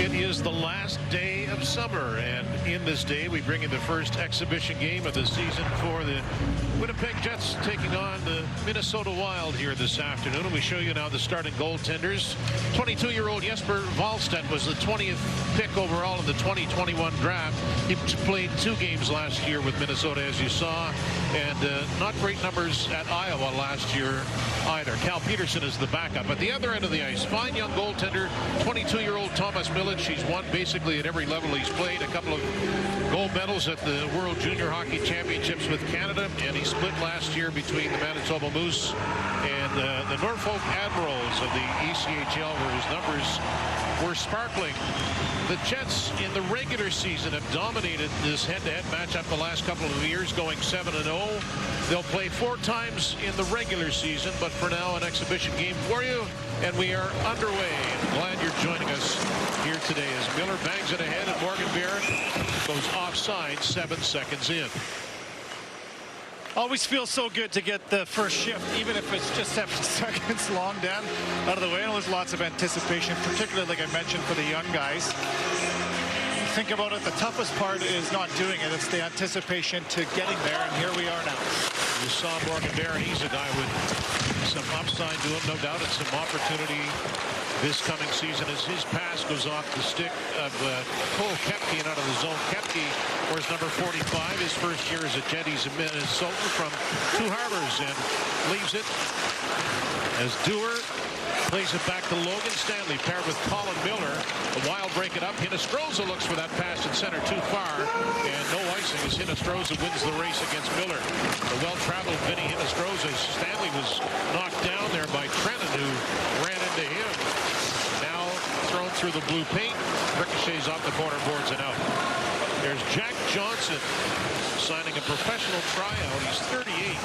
It is the last day of summer, and in this day we bring you the first exhibition game of the season for the Winnipeg Jets taking on the Minnesota Wild here this afternoon. And we show you now the starting goaltenders. 22-year-old Jesper Wallstedt was the 20th pick overall in the 2021 draft. He played 2 games last year with Minnesota, as you saw, and not great numbers at Iowa last year either. Cal Peterson is the backup. At the other end of the ice, fine young goaltender, 22-year-old Thomas Milic. He's won basically at every level he's played. A couple of gold medals at the World Junior Hockey Championships with Canada, and he split last year between the Manitoba Moose and the Norfolk Admirals of the ECHL, where his numbers were sparkling. The Jets in the regular season have dominated this head-to-head matchup the last couple of years, going 7-0. They'll play 4 times in the regular season, but for now an exhibition game for you, and we are underway. Glad you're joining us here today as Miller bangs it ahead and Morgan Barron goes offside 7 seconds in. Always feels so good to get the first shift, even if it's just 7 seconds long, Dan, out of the way. And there's lots of anticipation, particularly, like I mentioned, for the young guys. Think about it, the toughest part is not doing it. It's the anticipation to getting there, and here we are now. You saw Morgan Barron. He's a guy with some upside to him, no doubt, and some opportunity this coming season as his pass goes off the stick of Cole Koepke and out of the zone. Koepke wears number 45. His first year as a Jet. He's a Minnesota from Two Harbors and leaves it as Dewar plays it back to Logan Stanley, paired with Colin Miller. The Wild break it up. Hinostroza looks for that pass in center too far, and no icing as Hinostroza wins the race against Miller. The well-traveled Vinny Hinostroza. Stanley was knocked down there by Trennan, who ran into him. Now thrown through the blue paint. Ricochets off the corner boards and out. There's Jack Johnson signing a professional tryout. He's 38.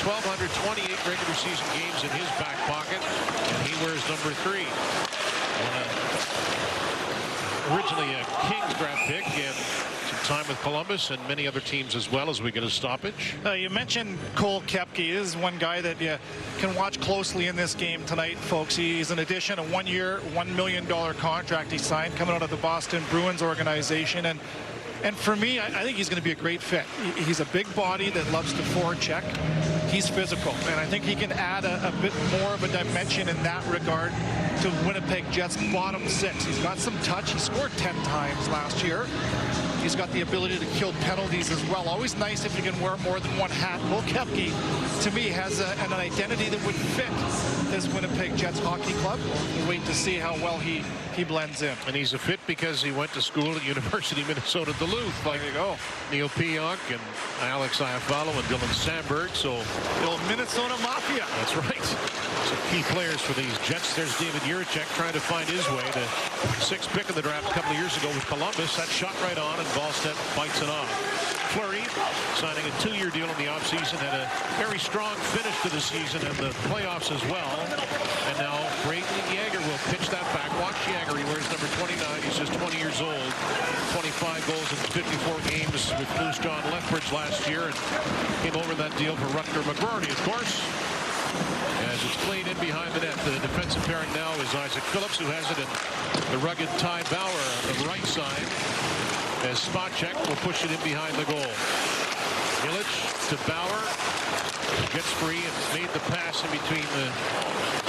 1,228 regular season games in his back pocket, and he wears number 3. Originally a Kings draft pick, and some time with Columbus and many other teams as well as we get a stoppage. You mentioned Cole Koepke. He is one guy that you can watch closely in this game tonight, folks. He's an addition, a 1-year, $1 million contract he signed coming out of the Boston Bruins organization. And for me, I think he's going to be a great fit. He's a big body that loves to forecheck. He's physical, and I think he can add a bit more of a dimension in that regard to Winnipeg Jets' bottom 6. He's got some touch. He scored 10 times last year. He's got the ability to kill penalties as well. Always nice if you can wear more than one hat. Cole Koepke, to me, has an identity that would fit this Winnipeg Jets hockey club. We'll wait to see how well he blends in. And he's a fit because he went to school at University of Minnesota Duluth. Like there you go. Neil Pionk and Alex Iafallo and Dylan Sandberg. So the old Minnesota Mafia. That's right. Some key players for these Jets. There's David Jiricek trying to find his way. The 6th pick of the draft a couple of years ago with Columbus. That shot right on, and Wallstedt bites it off. Fleury signing a 2-year deal in the offseason. Had a very strong finish to the season and the playoffs as well. And now Brayden Yager will pitch that back. Watch Yager. He wears number 29. He's just 20 years old. 25 goals in 54 games with Moose John Lethbridge last year, and came over that deal for Rutger McGroarty, of course. As it's played in behind the net, the defensive pairing now is Isaac Phillips, who has it, and the rugged Ty Bauer on the right side, as Spacek will push it in behind the goal. Milic to Bauer, gets free and made the pass in between the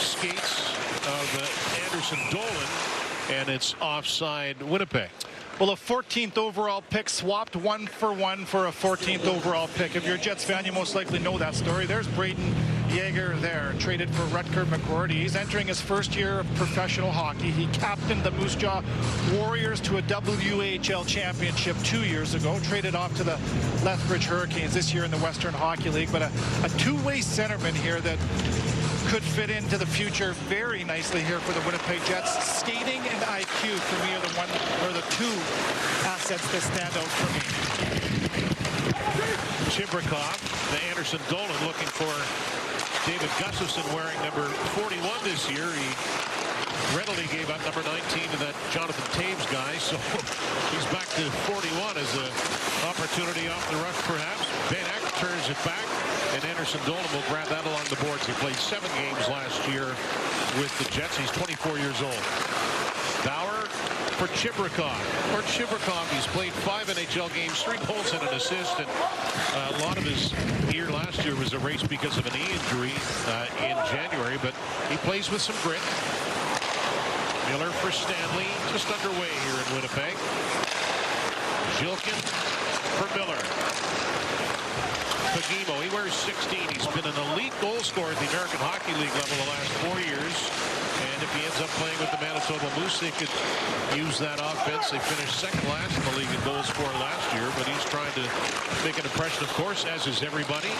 skates of Anderson Dolan, and it's offside Winnipeg. Well, a 14th overall pick swapped 1 for 1 for a 14th overall pick. If you're a Jets fan, you most likely know that story. There's Brayden Yager there, traded for Rutger McGroarty. He's entering his first year of professional hockey. He captained the Moose Jaw Warriors to a WHL championship 2 years ago, traded off to the Lethbridge Hurricanes this year in the Western Hockey League. But a two-way centerman here that could fit into the future very nicely here for the Winnipeg Jets. Skating and IQ for me are the 2 assets that stand out for me. Chibrikov to Anderson Dolan, looking for David Gustafson, wearing number 41 this year. He readily gave up number 19 to that Jonathan Taves guy, so he's back to 41 as an opportunity off the rush perhaps. Benek turns it back, and Anderson Dolan will grab that along the boards. He played 7 games last year with the Jets. He's 24 years old. Bauer for Chibrikov. For Chibrikov, he's played 5 NHL games, 3 goals and an assist, and a lot of his year last year was erased because of a knee injury in January, but he plays with some grit. Miller for Stanley, just underway here in Winnipeg. Zhilkin for Miller. Pagimo, he wears 16. He's been an elite goal scorer at the American Hockey League level the last 4 years. And if he ends up playing with the Manitoba Moose, they could use that offense. They finished second last in the league in goals scored last year, but he's trying to make an impression, of course, as is everybody.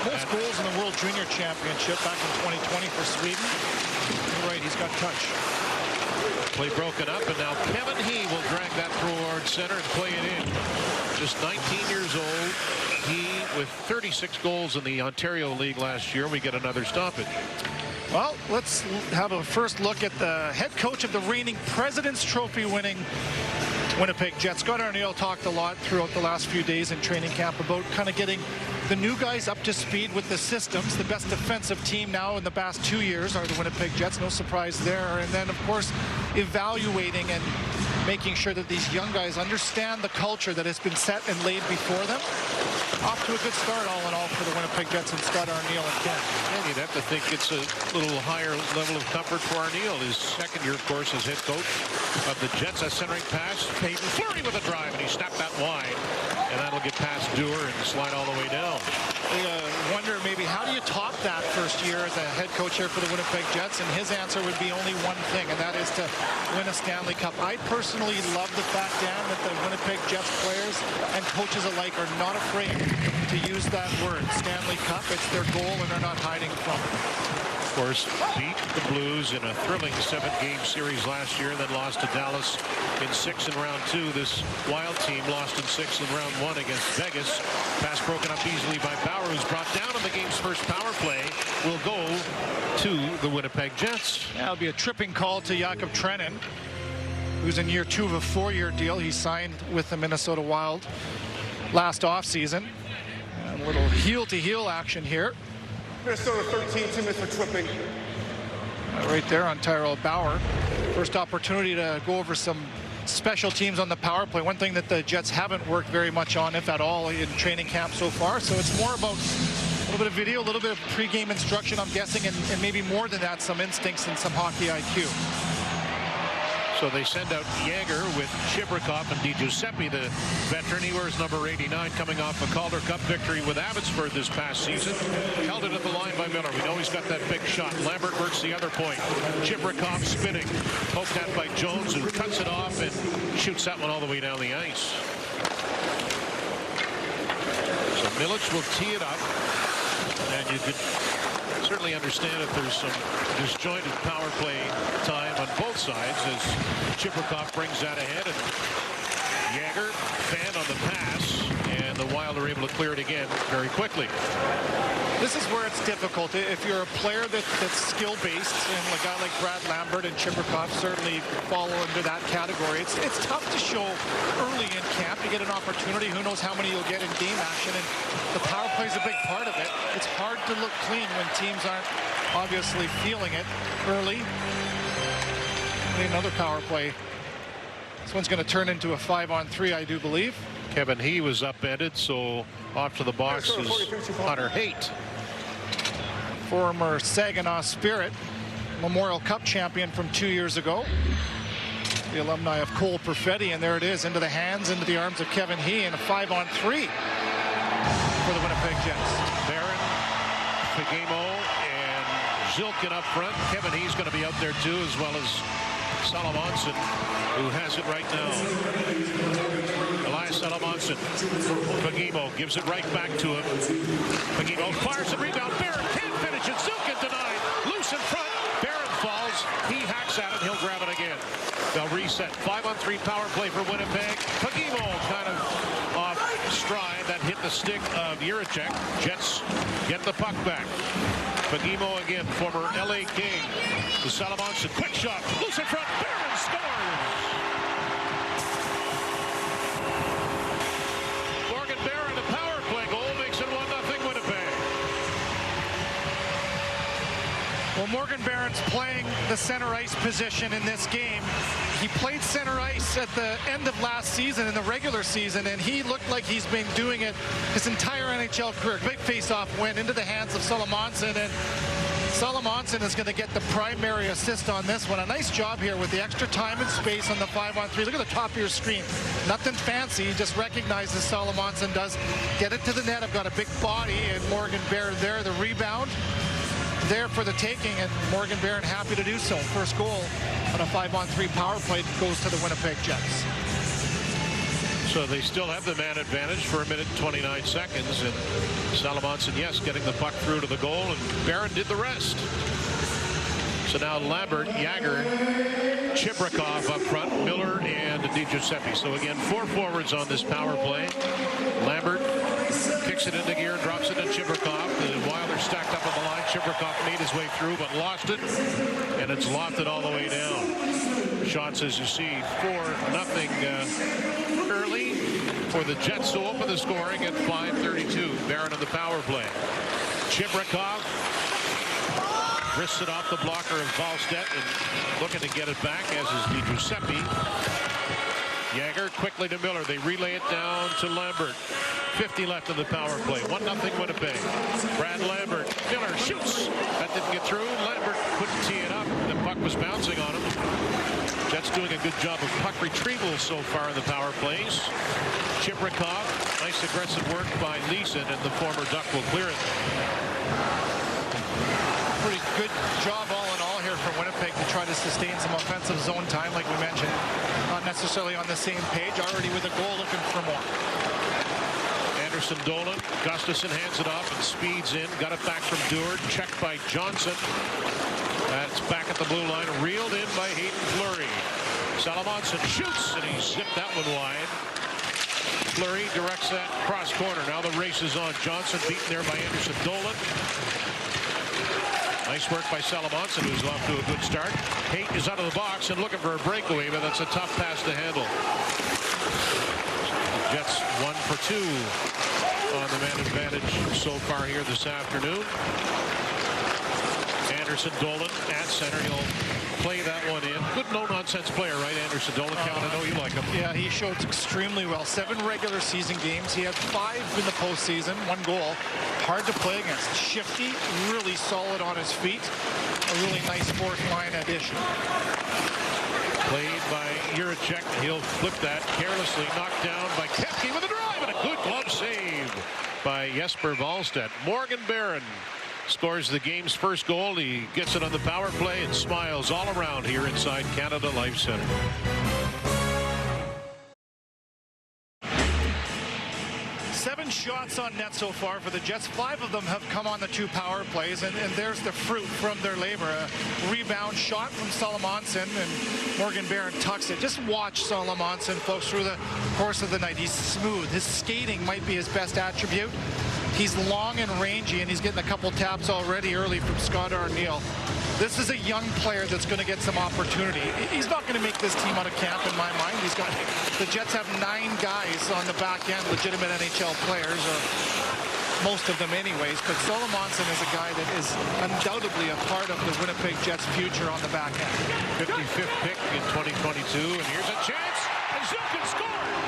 Most goals in the World Junior Championship back in 2020 for Sweden. You're right, he's got touch. Play broken up, and now Kevin He will drag that toward center and play it in. Just 19 years old. He with 36 goals in the Ontario League last year. We get another stoppage. Well, let's have a first look at the head coach of the reigning President's Trophy winning Winnipeg Jets. Scott Arniel talked a lot throughout the last few days in training camp about kind of getting the new guys up to speed with the systems. The best defensive team now in the past 2 years are the Winnipeg Jets. No surprise there. And then, of course, evaluating and making sure that these young guys understand the culture that has been set and laid before them. Off to a good start, all in all, for the Winnipeg Jets and Scott Arniel and Ken. And you'd have to think it's a little higher level of comfort for Arniel. His second year, of course, as head coach of the Jets. A centering pass. Peyton Fleury with a drive, and he snapped that wide. And that'll get past Dewar and slide all the way down. I wonder maybe how do you top that first year as a head coach here for the Winnipeg Jets, and his answer would be only one thing, and that is to win a Stanley Cup. I personally love the fact, Dan, that the Winnipeg Jets players and coaches alike are not afraid to use that word, Stanley Cup. It's their goal, and they're not hiding from it. Of course, beat the Blues in a thrilling 7-game series last year, and then lost to Dallas in 6 in round 2. This Wild team lost in 6 in round 1 against Vegas. Pass broken up easily by Bauer, who's brought down on the game's first power play. Will go to the Winnipeg Jets. That'll be a tripping call to Jakob Trenin, who's in year 2 of a 4-year deal. He signed with the Minnesota Wild last offseason. A little heel-to-heel action here. Minnesota 13, 2 minutes for tripping. Right there on Tyrell Bauer. First opportunity to go over some special teams on the power play. One thing that the Jets haven't worked very much on, if at all, in training camp so far. So it's more about a little bit of video, a little bit of pregame instruction, I'm guessing, and maybe more than that, some instincts and some hockey IQ. So they send out Yager with Chibrikov and Di Giuseppe, the veteran. He wears number 89, coming off a Calder Cup victory with Abbotsford this past season. Held it at the line by Miller. We know he's got that big shot. Lambert works the other point. Chibrikov spinning. Poked at by Jones, who cuts it off and shoots that one all the way down the ice. So Milic will tee it up. And you could certainly understand if there's some disjointed power play time on both sides as Chibrikov brings that ahead, and Yager fan on the pass, and the Wild are able to clear it again very quickly. This is where it's difficult. If you're a player that's skill-based, and a guy like Brad Lambert and Chibrikov certainly fall into that category, it's tough to show early in camp. You get an opportunity. Who knows how many you'll get in game action, and the power play is a big part of it. It's hard to look clean when teams aren't obviously feeling it early. Another power play. This one's going to turn into a 5-on-3, I do believe. Kevin He was upended, so off to the box is Hunter Haight. Former Saginaw Spirit, Memorial Cup champion from 2 years ago. The alumni of Cole Perfetti, and there it is, into the hands, into the arms of Kevin He, and a 5-on-3 for the Winnipeg Jets. Barron, Pagimo, and Zhilkin up front. Kevin He's going to be out there too, as well as Salamonson, who has it right now. Elias Salamonson. Pagimo gives it right back to him. Pagimo fires the rebound. Barron can't finish it. Zhilkin denied. Loose in front. Barron falls. He hacks at it. He'll grab it again. They'll reset. 5-on-3 power play for Winnipeg. Pagimo kind of off stride. That hit the stick of Jiricek. Jets get the puck back. Pagimo again, former LA King. To Salamonson, quick shot, loose in front, Barron scores! Morgan Barron, a power play goal, makes it 1-0 Winnipeg. Well, Morgan Barron's playing the center ice position in this game he played center ice at the end of last season in the regular season, and he looked like he's been doing it his entire NHL career. Big face-off win into the hands of Solomonson, and Solomonson is going to get the primary assist on this one. A nice job here with the extra time and space on the 5-on-3. Look at the top of your screen. Nothing fancy. You just recognizes Solomonson does get it to the net. I've got a big body, and Morgan Barron there. The rebound there for the taking, and Morgan Barron happy to do so. First goal on a 5-on-3 power play goes to the Winnipeg Jets. So they still have the man advantage for 1 minute and 29 seconds, and Solomonson, yes, getting the puck through to the goal, and Barron did the rest. So now Lambert, Jagger, Chibrikov up front, Miller, and DiGiuseppe. So again, 4 forwards on this power play. Lambert kicks it into gear, drops it to Chibrikov. The Wilder stacked up on the line. Chibrikov made his way through, but lost it, and it's lofted all the way down. Shots, as you see, 4-0 early for the Jets to open the scoring at 5:32. Barron on the power play. Chibrikov wrists it off the blocker of Wallstedt and looking to get it back, as is DiGiuseppe. Jagger quickly to Miller. They relay it down to Lambert. 50 left in the power play. 1-0 Winnipeg. Brad Lambert. Miller shoots. That didn't get through. Lambert couldn't tee it up. The puck was bouncing on him. Jets doing a good job of puck retrieval so far in the power plays. Chibrikov. Nice aggressive work by Leeson, and the former Duck will clear it. Pretty good job all in all here for Winnipeg to try to sustain some offensive zone time, like we mentioned. Not necessarily on the same page, already with a goal, looking for more. Anderson Dolan, Gustafsson hands it off and speeds in. Got it back from Duard, checked by Johnson. That's back at the blue line, reeled in by Hayden Fleury. Solomonson shoots, and he zipped that one wide. Fleury directs that cross corner. Now the race is on. Johnson beaten there by Anderson Dolan. Nice work by Solomonson, who's off to a good start. Haight is out of the box and looking for a breakaway, but that's a tough pass to handle. Jets 1 for 2 on the man advantage so far here this afternoon. Anderson Dolan at center. He'll play that one in. Good no-nonsense player, right, Anderson Dolan? Kevin, I know you like him. Yeah, he showed extremely well. 7 regular season games. He had 5 in the postseason. 1 goal. Hard to play against. Shifty, really solid on his feet. A really nice fourth line addition. Played by Juracek. He'll flip that carelessly. Knocked down by Kepke with a drive, and a good glove save by Jesper Wallstedt. Morgan Barron scores the game's first goal. He gets it on the power play and smiles all around here inside Canada Life Center. Seven shots on net so far for the Jets. 5 of them have come on the 2 power plays, and there's the fruit from their labor. A rebound shot from Solomonson, and Morgan Barron tucks it. Just watch Solomonson, folks, through the course of the night. He's smooth. His skating might be his best attribute. He's long and rangy, and he's getting a couple taps already early from Scott Arneal. This is a young player that's going to get some opportunity. He's not going to make this team out of camp in my mind. The Jets have 9 guys on the back end, legitimate NHL players, or most of them anyways. But Solomonson is a guy that is undoubtedly a part of the Winnipeg Jets' future on the back end. 55th pick in 2022, and here's a chance, and Zilkin scores!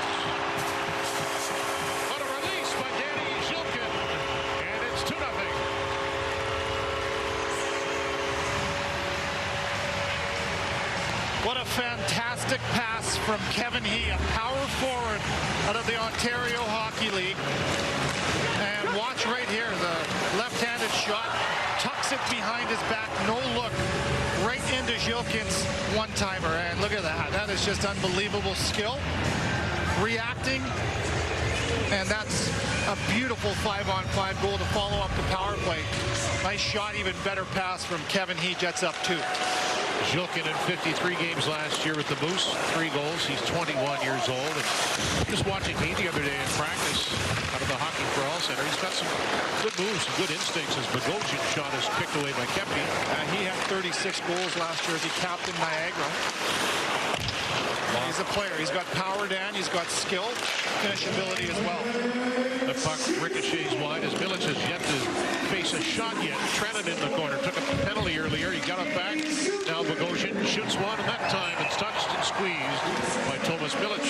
On a release by Danny Zilkin, and it's 2-0. What a fantastic pass from Kevin He, a power forward out of the Ontario Hockey League. And watch right here, the left-handed shot, tucks it behind his back, no look, right into Zilkin's one-timer. And look at that, that is just unbelievable skill. Reacting, and that's a beautiful 5-on-5 goal to follow up the power play. Nice shot, even better pass from Kevin He, Jets up 2. Zilkin in 53 games last year with the Moose, 3 goals. He's 21 years old. And just watching me the other day in practice out of the Hockey for All Center, he's got some good moves, some good instincts as Bogosian shot is kicked away by Kepke. He had 36 goals last year as he captained Niagara. He's a player. He's got power, Dan. He's got skill, finishability as well. The puck ricochets wide as Milic has yet to face a shot yet. Trennan in the corner. Took a penalty earlier. He got it back. Now Bogosian shoots one, and that time it's touched and squeezed squeezed by Thomas Milic.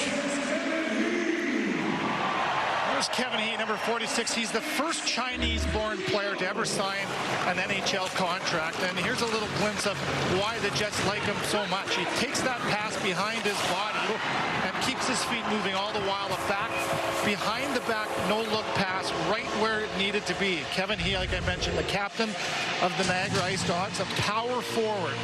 There's Kevin He, number 46. He's the first Chinese-born player to ever sign an NHL contract. And here's a little glimpse of why the Jets like him so much. He takes that pass behind his body and keeps his feet moving all the while. A back, behind the back, no-look pass right where it needed to be. Kevin He, like I mentioned, the captain of the Niagara Ice Dogs, a power forward.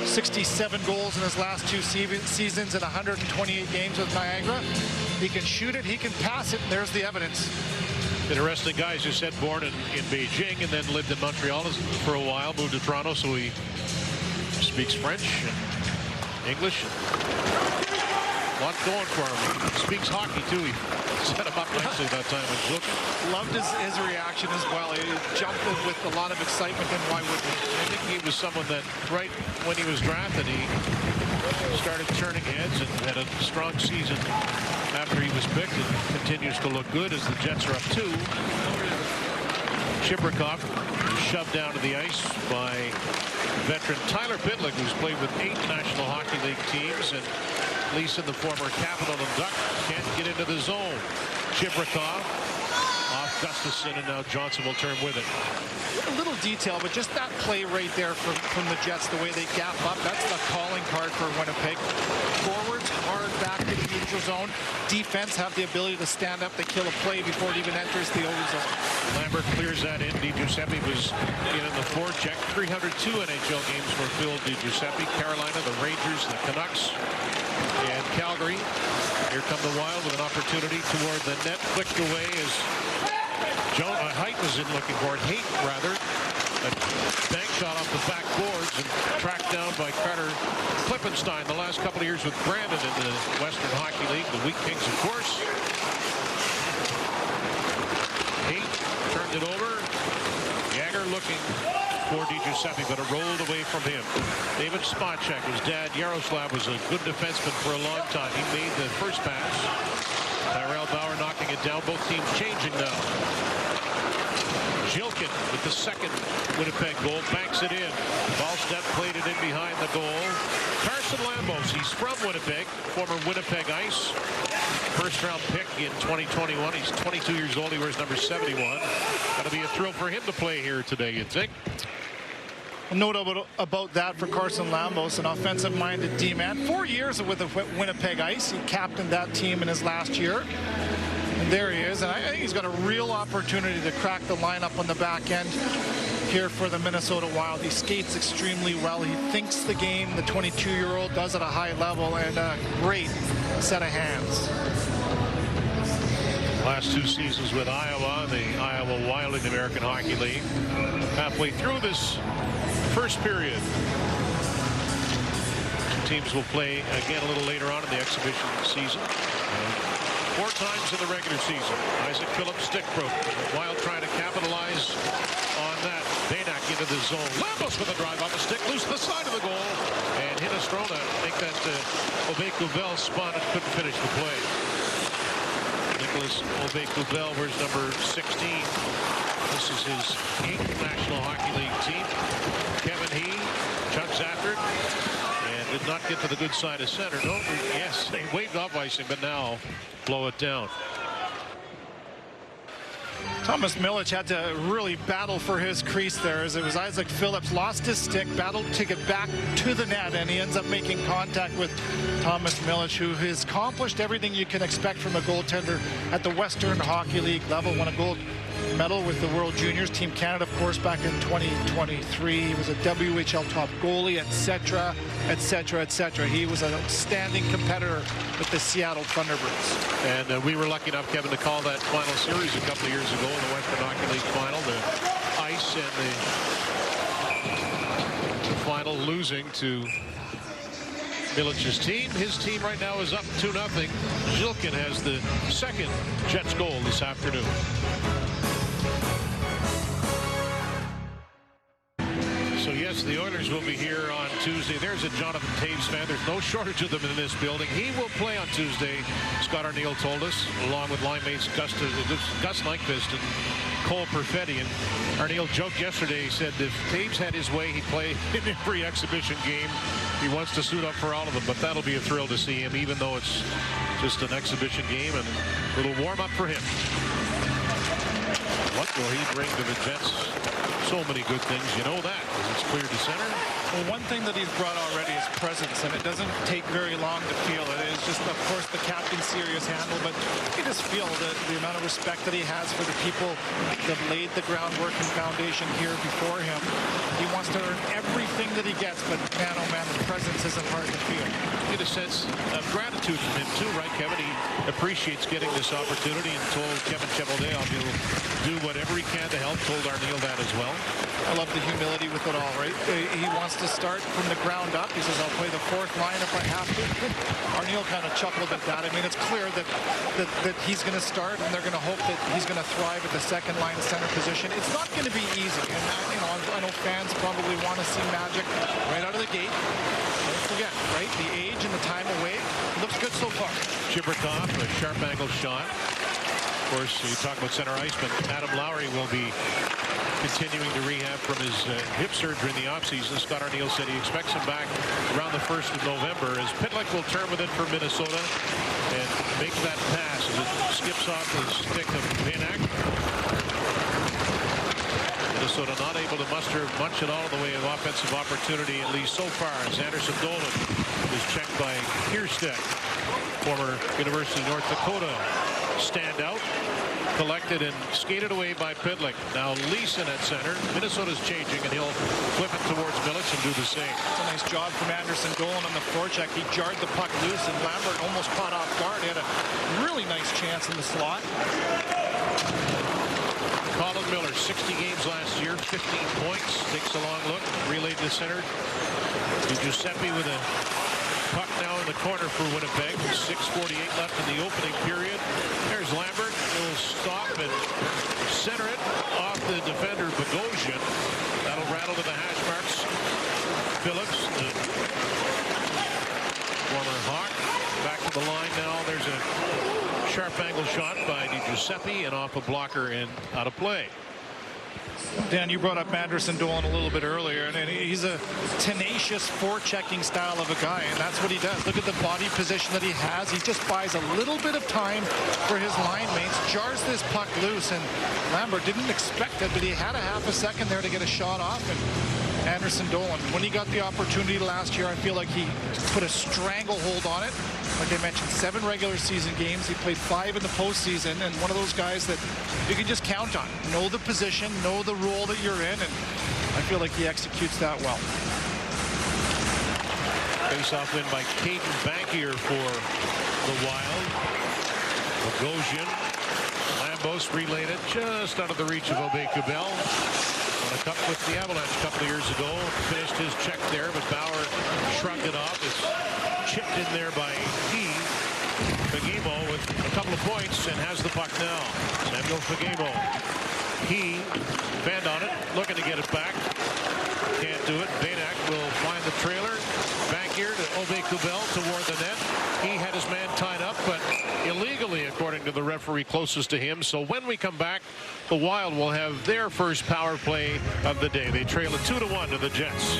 67 goals in his last 2 seasons in 128 games with Niagara. He can shoot it, he can pass it, and there's the evidence. Interesting guy, as you said, born in Beijing and then lived in Montreal for a while, moved to Toronto, so he speaks French and English. A lot going for him. He speaks hockey, too. He set him up nicely that time with Zilkin. Loved his reaction as well. He jumped with a lot of excitement, and why wouldn't he? I think he was someone that right when he was drafted, he started turning heads and had a strong season after he was picked, and continues to look good as the Jets are up 2. Chibrikov shoved down to the ice by veteran Tyler Pitlick, who's played with 8 National Hockey League teams, and Leeson, the former Capital and Duck, can't get into the zone. Chibrikov off Gustafson, and now Johnson will turn with it. A little detail, but just that play right there from the Jets, the way they gap up, that's the calling card for Winnipeg. Forwards hard back to the neutral zone. Defense have the ability to stand up to kill a play before it even enters the O zone. Lambert clears that in. Di Giuseppe was in the forecheck. 302 NHL games for Phil Di Giuseppe. Carolina, the Rangers, the Canucks, and Calgary. Here come the Wild with an opportunity toward the net. Flicked away as Height was in looking for it. Haight, rather. A bank shot off the back boards and tracked down by Carter Klippenstein the last couple of years with Brandon in the Western Hockey League. The Wheat Kings, of course. Haight turned it over. Jagger looking for Di Giuseppe, but it rolled away from him. David Spacek, his dad Yaroslav, was a good defenseman for a long time. He made the first pass. Tyrell Bauer knocking it down. Both teams changing now. Zilkin with the second Winnipeg goal, banks it in. Ballstedt played it in behind the goal. Carson Lambos, he's from Winnipeg, former Winnipeg Ice. First round pick in 2021. He's 22 years old. He wears number 71. Got to be a thrill for him to play here today, you'd think. A note about that for Carson Lambos, an offensive-minded D-man. 4 years with the Winnipeg Ice. He captained that team in his last year. And there he is, and I think he's got a real opportunity to crack the lineup on the back end here for the Minnesota Wild. He skates extremely well. He thinks the game, the 22-year-old, does at a high level, and a great set of hands. Last 2 seasons with Iowa, the Iowa Wild in the American Hockey League. Halfway through this first period. Teams will play again a little later on in the exhibition season. 4 times in the regular season. Isaac Phillips stick broke. Wild trying to capitalize on that. Banak into the zone. Lambos with a drive on the stick, loose to the side of the goal. And Hinestrona, I think that Aubé-Kubel spun and couldn't finish the play. Nicholas Aubé-Kubel wears number 16. This is his 8th National Hockey League team. Kevin He chugs after it and did not get to the good side of center. No, yes, they waved off icing, but now blow it down. Thomas Milic had to really battle for his crease there, as it was Isaac Phillips lost his stick, battled to get back to the net, and he ends up making contact with Thomas Milic, who has accomplished everything you can expect from a goaltender at the Western Hockey League level. Won a gold medal with the World Juniors, Team Canada, of course, back in 2023. He was a WHL top goalie, etc., etc., etc. He was an outstanding competitor with the Seattle Thunderbirds. And we were lucky enough, Kevin, to call that final series a couple of years ago in the Western Hockey League final. The Ice and the final losing to Milic's team. His team right now is up 2-0. Zilkin has the second Jets goal this afternoon. So yes, Jets. The Oilers will be here on Tuesday. There's a Jonathan Toews fan. There's no shortage of them in this building. He will play on Tuesday, Scott Arniel told us, along with line mates Gus Nyquist and Cole Perfetti. And Arniel joked yesterday, he said if Toews had his way, he'd play in every exhibition game. He wants to suit up for all of them, but that'll be a thrill to see him, even though it's just an exhibition game and a little warm-up for him. What will he bring to the Jets? So many good things, you know that, because it's clear to center. Well, one thing that he's brought already is presence, and it doesn't take very long to feel it. It's just, of course, the captain's serious handle, but you just feel the amount of respect that he has for the people that laid the groundwork and foundation here before him. He wants to earn everything that he gets, but man, oh man, the presence isn't hard to feel. Get a sense of gratitude from him too, right, Kevin? He appreciates getting this opportunity and told Kevin Cheveldayoff he'll do whatever he can to help. Told Arniel that as well. I love the humility with it all, right? He wants to start from the ground up. He says, I'll play the fourth line if I have to. Arniel kind of chuckled at that. I mean, it's clear that he's going to start, and they're going to hope that he's going to thrive at the second line center position. It's not going to be easy, and I know fans probably want to see magic right out of the gate. Don't forget, right? The age and the time away looks good so far. Chibrikov, a sharp angle shot. Of course, you talk about center iceman. Adam Lowry will be continuing to rehab from his hip surgery in the offseason. Scott Arniel said he expects him back around the 1st of November as Pitlick will turn with it for Minnesota and make that pass as it skips off the stick of Vanek. Minnesota not able to muster much at all in the way of offensive opportunity, at least so far, as Anderson Dolan is checked by Kierstead, former University of North Dakota standout. Collected and skated away by Pitlick. Now Leeson at center. Minnesota's changing, and he'll flip it towards Millich and do the same. It's a nice job from Anderson Dolan on the forecheck. He jarred the puck loose, and Lambert almost caught off guard. He had a really nice chance in the slot. Colin Miller, 60 games last year, 15 points. Takes a long look, relayed to center. Giuseppe with a puck now in the corner for Winnipeg. 6:48 left in the opening period. There's Lambert. He'll stop and center it off the defender Bogosian. That'll rattle to the hash marks. Phillips, the former Hawk, back to the line now. There's a sharp angle shot by Giuseppe and off a blocker and out of play. Dan, you brought up Anderson Dolan a little bit earlier, and he's a tenacious forechecking style of a guy, and that's what he does. Look at the body position that he has. He just buys a little bit of time for his line mates, jars this puck loose, and Lambert didn't expect it, but he had a half a second there to get a shot off. And Anderson Dolan, when he got the opportunity last year, I feel like he put a stranglehold on it. Like I mentioned, 7 regular season games. He played 5 in the postseason, and one of those guys that you can just count on. Know the position, know the role that you're in, and I feel like he executes that well. Face-off win by Caden Bankier for the Wild. Bogosian. Lambos relayed it just out of the reach of Aubé-Kubel. On a cup with the Avalanche a couple of years ago. Finished his check there, but Bauer shrugged it off. It's chipped in there by Fagemo with a couple of points and has the puck now. Samuel Fagemo. He fanned on it, looking to get it back. Can't do it. Vanek will find the trailer. Back here to Aubé-Kubel toward the net. He had his man tied up, but illegally, according to the referee closest to him. So when we come back, the Wild will have their first power play of the day. They trail it 2-1 to the Jets.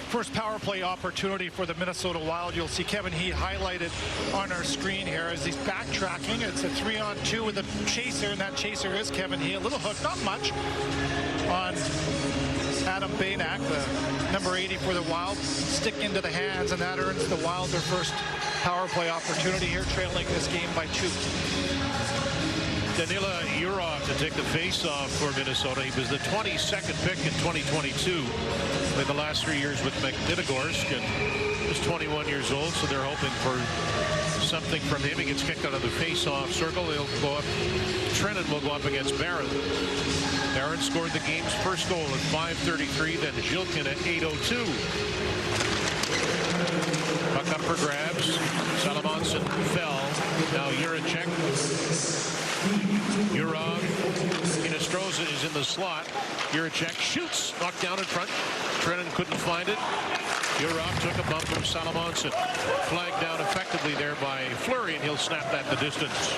First power play opportunity for the Minnesota Wild. You'll see Kevin Heat highlighted on our screen here as he's backtracking. It's a 3-on-2 with a chaser, and that chaser is Kevin Heat. A little hook, not much, on Adam Vanek, the number 80 for the Wild. Stick into the hands, and that earns the Wild their first power play opportunity here, trailing this game by 2. Danila Yurov to take the face-off for Minnesota. He was the 22nd pick in 2022. Played the last 3 years with Magnitogorsk and was 21 years old, so they're hoping for something from him. He gets kicked out of the face-off circle. He'll go up. Trennan will go up against Barron. Barron scored the game's first goal at 5:33, then Zhilkin at 8:02. Puck up for grabs. Salamonson fell. Now Juracek Urov. Hinostroza is in the slot. Jiricek shoots. Knocked down in front. Trennan couldn't find it. Urov took a bump from Salamonson. Flagged down effectively there by Fleury, and he'll snap that the distance.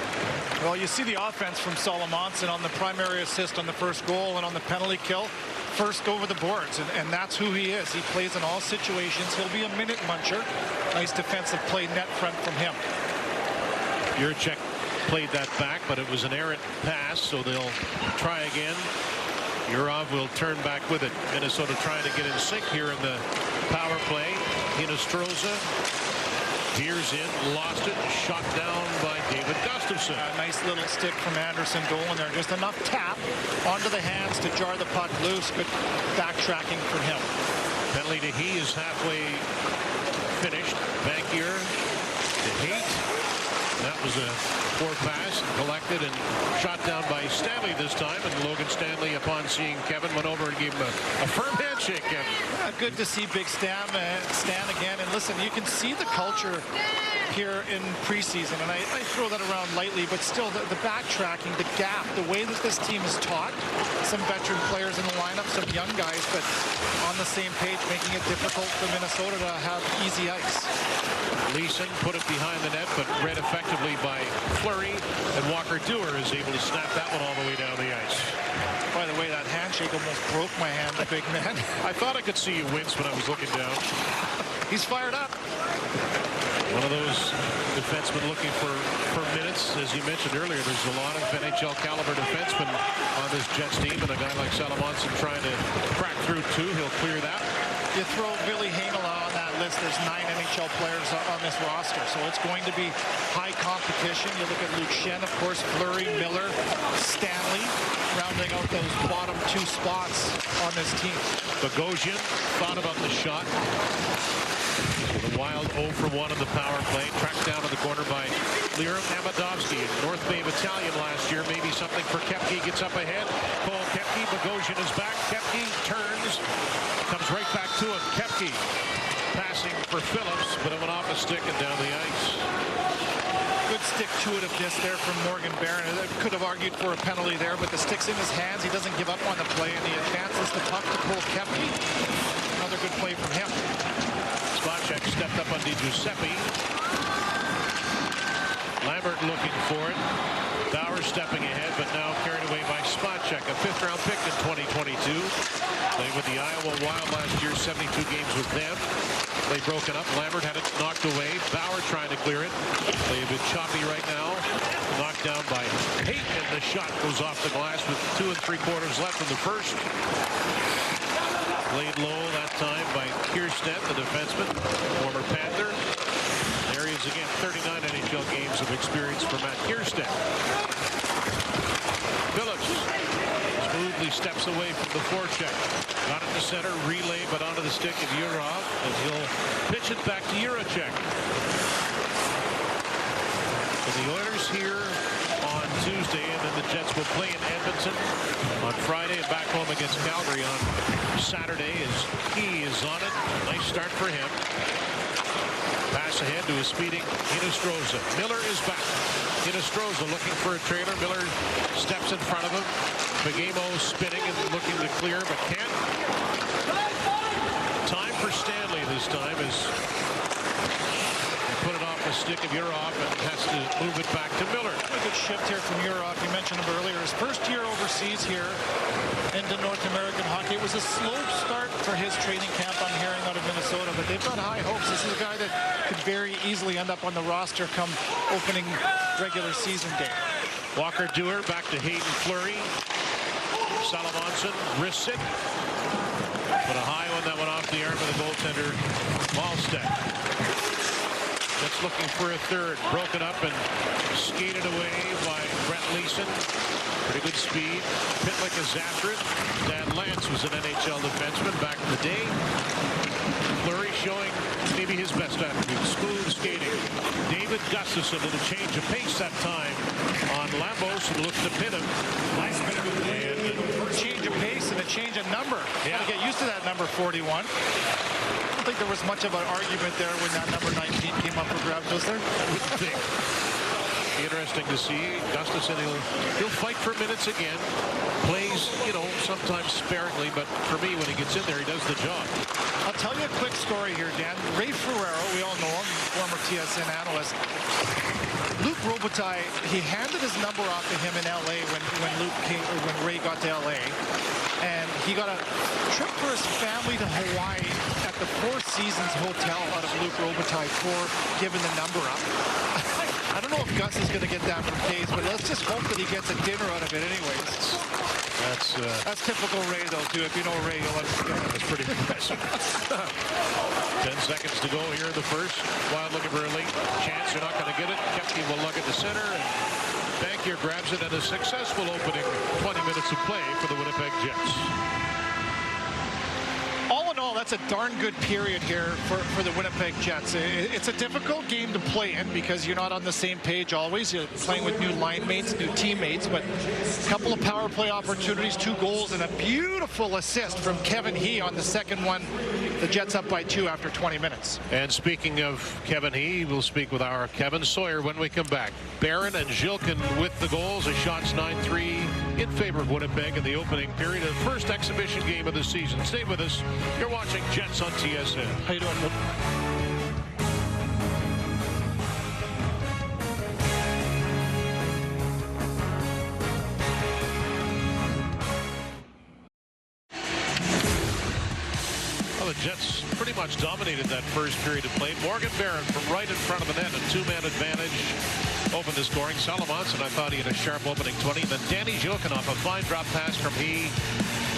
Well, you see the offense from Salamonson on the primary assist on the first goal and on the penalty kill. First over the boards, and that's who he is. He plays in all situations. He'll be a minute muncher. Nice defensive play net front from him. Jiricek played that back, but it was an errant pass, so they'll try again. Urov will turn back with it. Minnesota trying to get in sync here in the power play. Hinostroza veers in, lost it, shot down by David Gustafsson. A nice little stick from Anderson Dolan there. Just enough tap onto the hands to jar the puck loose, but backtracking from him. Penalty to He is halfway finished. Bankier to Haight. That was a poor pass, collected and shot down by Stanley this time, and Logan Stanley, upon seeing Kevin, went over and gave him a firm handshake. Kevin. Good to see Big Stan again, and listen, you can see the culture here in preseason, and I throw that around lightly, but still the backtracking, the gap, the way that this team is taught, some veteran players in the lineup, some young guys, but on the same page, making it difficult for Minnesota to have easy ice. Leeson put it behind the net, but read effectively by Fleury, and Walker Dewar is able to snap that one all the way down the ice. By the way, that handshake almost broke my hand, the big man. I thought I could see you wince when I was looking down. He's fired up. One of those defensemen looking for minutes. As you mentioned earlier, there's a lot of NHL caliber defensemen on this Jets team, and a guy like Salamonson trying to crack through too. He'll clear that. You throw Billy Heinola on that list, there's 9 NHL players on this roster, so it's going to be high competition. You look at Luke Schenn, of course, Fleury, Miller, Stanley, rounding out those bottom 2 spots on this team. Bogosian thought about the shot. The Wild 0 for 1 in the power play. Tracked down in the corner by Liram Amadovsky. North Bay Battalion last year. Maybe something for Kepke. Gets up ahead. Cole Kepke. Bogosian is back. Kepke turns. Comes right back to him. Kepke passing for Phillips, but it went off a stick and down the ice. Good stick-to-itiveness there from Morgan Barron. Could have argued for a penalty there, but the stick's in his hands. He doesn't give up on the play, and he advances the puck to Cole Kepke. Another good play from him. Spacek stepped up on Di Giuseppe. Lambert looking for it. Bauer stepping ahead, but now carried away by Spacek, a 5th-round pick in 2022. Played with the Iowa Wild last year, 72 games with them. They broken up. Lambert had it knocked away. Bauer trying to clear it. They a bit choppy right now. Knocked down by Haight, and the shot goes off the glass with 2 3/4 left in the first. Played low that time by Kierstedt, the defenseman, former Panther. There he is again, 39 NHL games of experience for Matt Kierstedt. Phillips smoothly steps away from the forecheck. Got it to center, relay, but onto the stick of Urov, and he'll pitch it back to Jiricek. So the Oilers here on Tuesday, and then the Jets will play in Edmonton on Friday and back home against Calgary on Saturday. As he is on it. Nice start for him. Pass ahead to a speeding Hinostroza. Miller is back. Hinostroza looking for a trailer. Miller steps in front of him. Bagamo spinning and looking to clear, but can't. Time for Stanley this time as he put it off the stick of Urov and has to move it back to Miller. A good shift here from Urov. You mentioned him earlier. His first year overseas here into North American hockey. It was a slow start for his training camp, I'm hearing, out of Minnesota, but they've got high hopes. This is a guy that could very easily end up on the roster come opening regular season day. Walker Dewar back to Hayden Fleury. Salamonson wrists it. But a high one that went off the arm of the goaltender, Malstedt. That's looking for a third. Broken up and skated away by Brett Leeson. Pretty good speed. Pit like a Zathrin. Dan Lance was an NHL defenseman back in the day. Fleury showing maybe his best attribute. Smooth skating. David Gustafsson with a change of pace that time on Lambos, who looks to pin him. And change of pace and a change of number. Yeah. Gotta get used to that number 41. I don't think there was much of an argument there when that number 19 came up for grabs, was there? I wouldn't think. Be interesting to see. Gustafsson, he'll fight for minutes again. Plays, sometimes sparingly, but for me, when he gets in there, he does the job. I'll tell you a quick story here, Dan. Ray Ferrero, we all know him, former TSN analyst. Luc Robitaille, he handed his number off to him in L.A. when Ray got to L.A. And he got a trip for his family to Hawaii at the Four Seasons Hotel out of Luc Robitaille for giving the number up. I don't know if Gus is going to get that from Taves, but let's just hope that he gets a dinner out of it anyways. That's typical Ray, though, too. If you know Ray, you'll understand. That's pretty impressive. 10 seconds to go here in the first. Wild looking for a late chance. They're not going to get it. Kepke will lug it to center, and Bankier grabs it, and a successful opening 20 minutes of play for the Winnipeg Jets. All in all, that's a darn good period here for the Winnipeg Jets. It's a difficult game to play in because you're not on the same page always. You're playing with new line mates, new teammates, but a couple of power play opportunities, 2 goals, and a beautiful assist from Kevin He on the second one. The Jets up by 2 after 20 minutes. And speaking of Kevin He, we'll speak with our Kevin Sawyer when we come back. Barron and Zhilkin with the goals. The shots 9-3 in favor of Winnipeg in the opening period of the first exhibition game of the season. Stay with us. You're watching Jets on TSN. How you doing, Luke? Well, the Jets pretty much dominated that first period of play. Morgan Barron from right in front of the net, a 2-man advantage, opened the scoring. Salamonson, I thought he had a sharp opening 20. And then Danny Zhilkin off a fine drop pass from He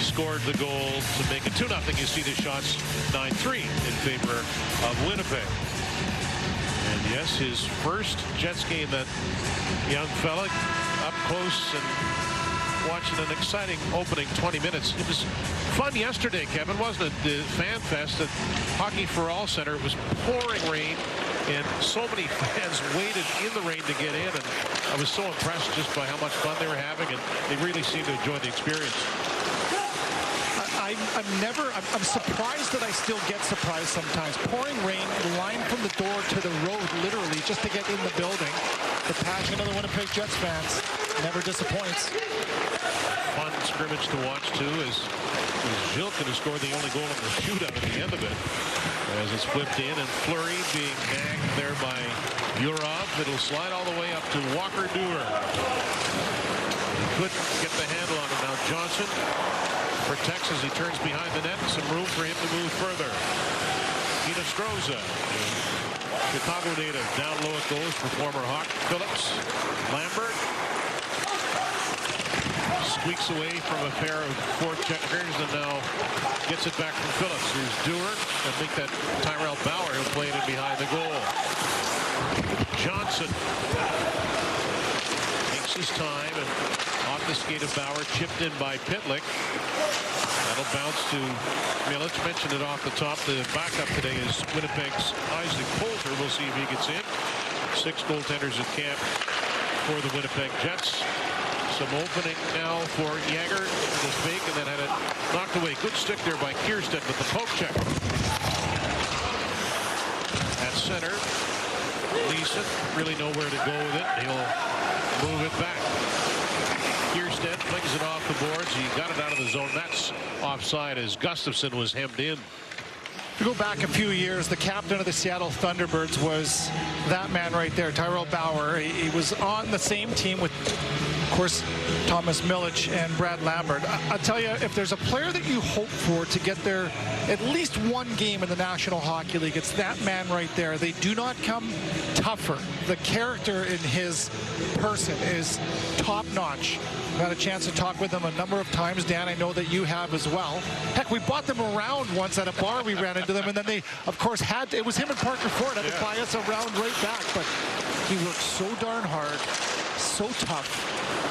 scored the goal to make it 2-0. You see the shots 9-3 in favor of Winnipeg. And yes, his first Jets game, that young fella up close and watching an exciting opening 20 minutes. It was fun yesterday, Kevin, wasn't it? The Fan Fest at Hockey for All Center. It was pouring rain, and so many fans waited in the rain to get in, and I was so impressed just by how much fun they were having, and they really seemed to enjoy the experience. I'm surprised that I still get surprised sometimes. Pouring rain, line from the door to the road, literally, just to get in the building. The passion of the Winnipeg Jets fans never disappoints. Fun scrimmage to watch, too, as Zhilkin has scored the only goal in the shootout at the end of it. As it's flipped in, and Fleury being nagged there by Yurov. It'll slide all the way up to Walker Duehr. He couldn't get the handle on it. Now Johnson protects as he turns behind the net. Some room for him to move further. Hinostroza, Chicago native, down low it goes for former Hawk. Phillips, Lambert squeaks away from a pair of forecheckers and now gets it back from Phillips. Here's Duehr. I think that Tyrell Bauer, he'll play it in behind the goal. Johnson takes his time, and off the skate of Bauer, chipped in by Pitlick. That'll bounce to, let's mention it off the top. The backup today is Winnipeg's Isaac Poulter. We'll see if he gets in. 6 goaltenders at camp for the Winnipeg Jets. Some opening now for Jagger. This fake, and then had it knocked away. Good stick there by Kierstead with the poke check. At center, Leeson really know where to go with it. He'll move it back. Kierstead flings it off the boards. He got it out of the zone. That's offside as Gustafsson was hemmed in. To go back a few years, the captain of the Seattle Thunderbirds was that man right there, Tyrell Bauer. He was on the same team with, of course, Thomas Milic and Brad Lambert. I'll tell you, if there's a player that you hope for to get there at least one game in the National Hockey League, it's that man right there. They do not come tougher. The character in his person is top-notch. I've had a chance to talk with them a number of times. Dan, I know that you have as well. Heck, we bought them around once at a bar. We ran into them, and then they, of course, it was him and Parker Ford had to buy us around right back. But he worked so darn hard, so tough,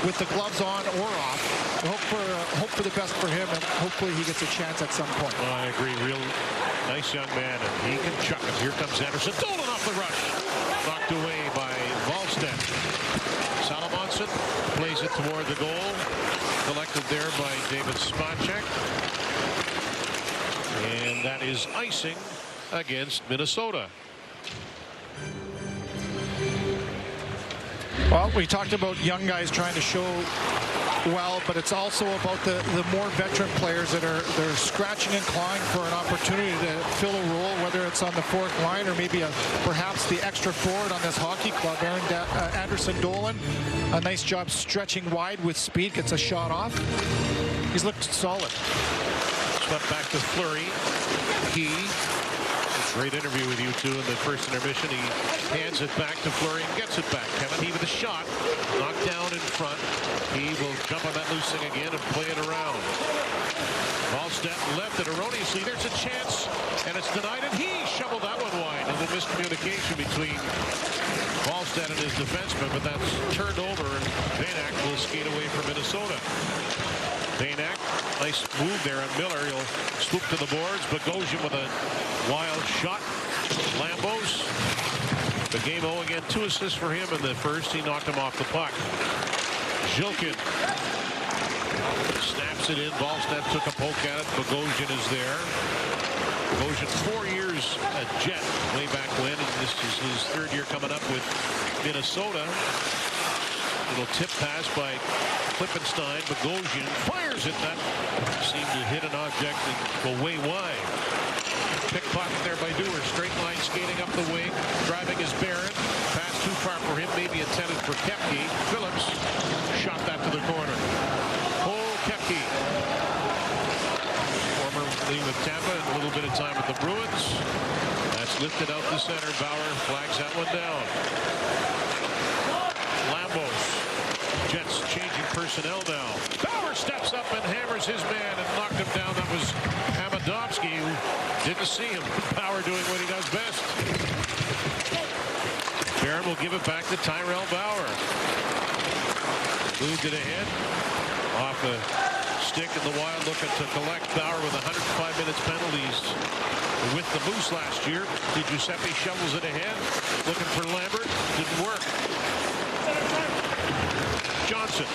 with the gloves on or off. I hope for the best for him, and hopefully he gets a chance at some point. Well, I agree. Real nice young man, and he can chuck it. Here comes Anderson. Dolan off the rush. Knocked away by Wallstedt. Salamonson plays it toward the goal. Collected there by David Spacek. And that is icing against Minnesota. Well, we talked about young guys trying to show well, but it's also about the more veteran players that are they're scratching and clawing for an opportunity to fill a role, whether it's on the fourth line or maybe perhaps the extra forward on this hockey club. Anderson Dolan, a nice job stretching wide with speed, gets a shot off. He's looked solid. Swept back to Fleury. Great interview with you two in the first intermission. He hands it back to Fleury and gets it back. Kevin He with a shot. Knocked down in front. He will jump on that loose thing again and play it around. Wallstedt left it erroneously. There's a chance, and it's denied, and he shoveled that one wide. A little miscommunication between Wallstedt and his defenseman, but that's turned over, and Vanek will skate away from Minnesota. Vanek, nice move there on Miller. He'll swoop to the boards. Bogosian with a wild shot. Lambos. The game 0 again. 2 assists for him in the first. He knocked him off the puck. Zhilkin snaps it in. Wallstedt took a poke at it. Bogosian is there. Bogosian 4 years a Jet way back when, and this is his third year coming up with Minnesota. Little tip pass by Klippenstein. Bogosian fires it. That seemed to hit an object and go way wide. Pickpocket there by Dewar. Straight line skating up the wing. Driving is Barron. Pass too far for him. Maybe intended for Kepke. Phillips shot that to the corner. Cole Kepke. Formerly with Tampa and a little bit of time with the Bruins. That's lifted out the center. Bauer flags that one down. Lambos. Jets changing personnel now. Bauer steps up and hammers his man and knocked him down. That was Hamadovsky, who didn't see him. Bauer doing what he does best. Barron will give it back to Tyrell Bauer. Moved it ahead. Off the stick, and the Wild looking to collect. Bauer with 105 minutes penalties with the Moose last year. Di Giuseppe shovels it ahead. Looking for Lambert. Didn't work. Johnson.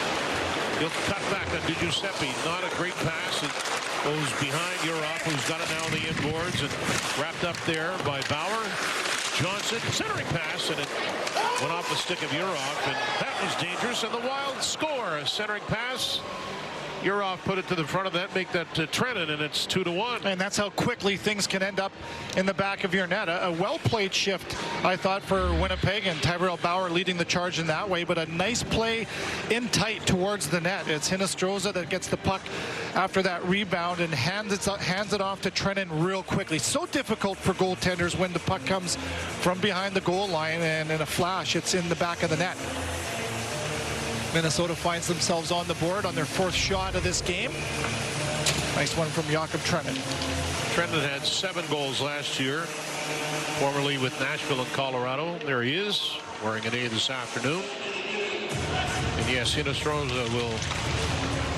He'll cut back on Di Giuseppe. Not a great pass. It goes behind Urov, who's got it now on the inboards, and wrapped up there by Bauer. Johnson, centering pass, and it went off the stick of Urov, and that was dangerous. And the Wild score. A centering pass. Urov put it to the front of that, make that Trenton, and it's 2-1. And that's how quickly things can end up in the back of your net. A well-played shift, I thought, for Winnipeg, and Tyrell Bauer leading the charge in that way, but a nice play in tight towards the net. It's Hinostroza that gets the puck after that rebound and hands it off to Trenton real quickly. So difficult for goaltenders when the puck comes from behind the goal line, and in a flash, it's in the back of the net. Minnesota finds themselves on the board on their 4th shot of this game. Nice one from Jakob Trenton. Trenton had 7 goals last year, formerly with Nashville and Colorado. There he is, wearing an A this afternoon. And yes, Hinostroza will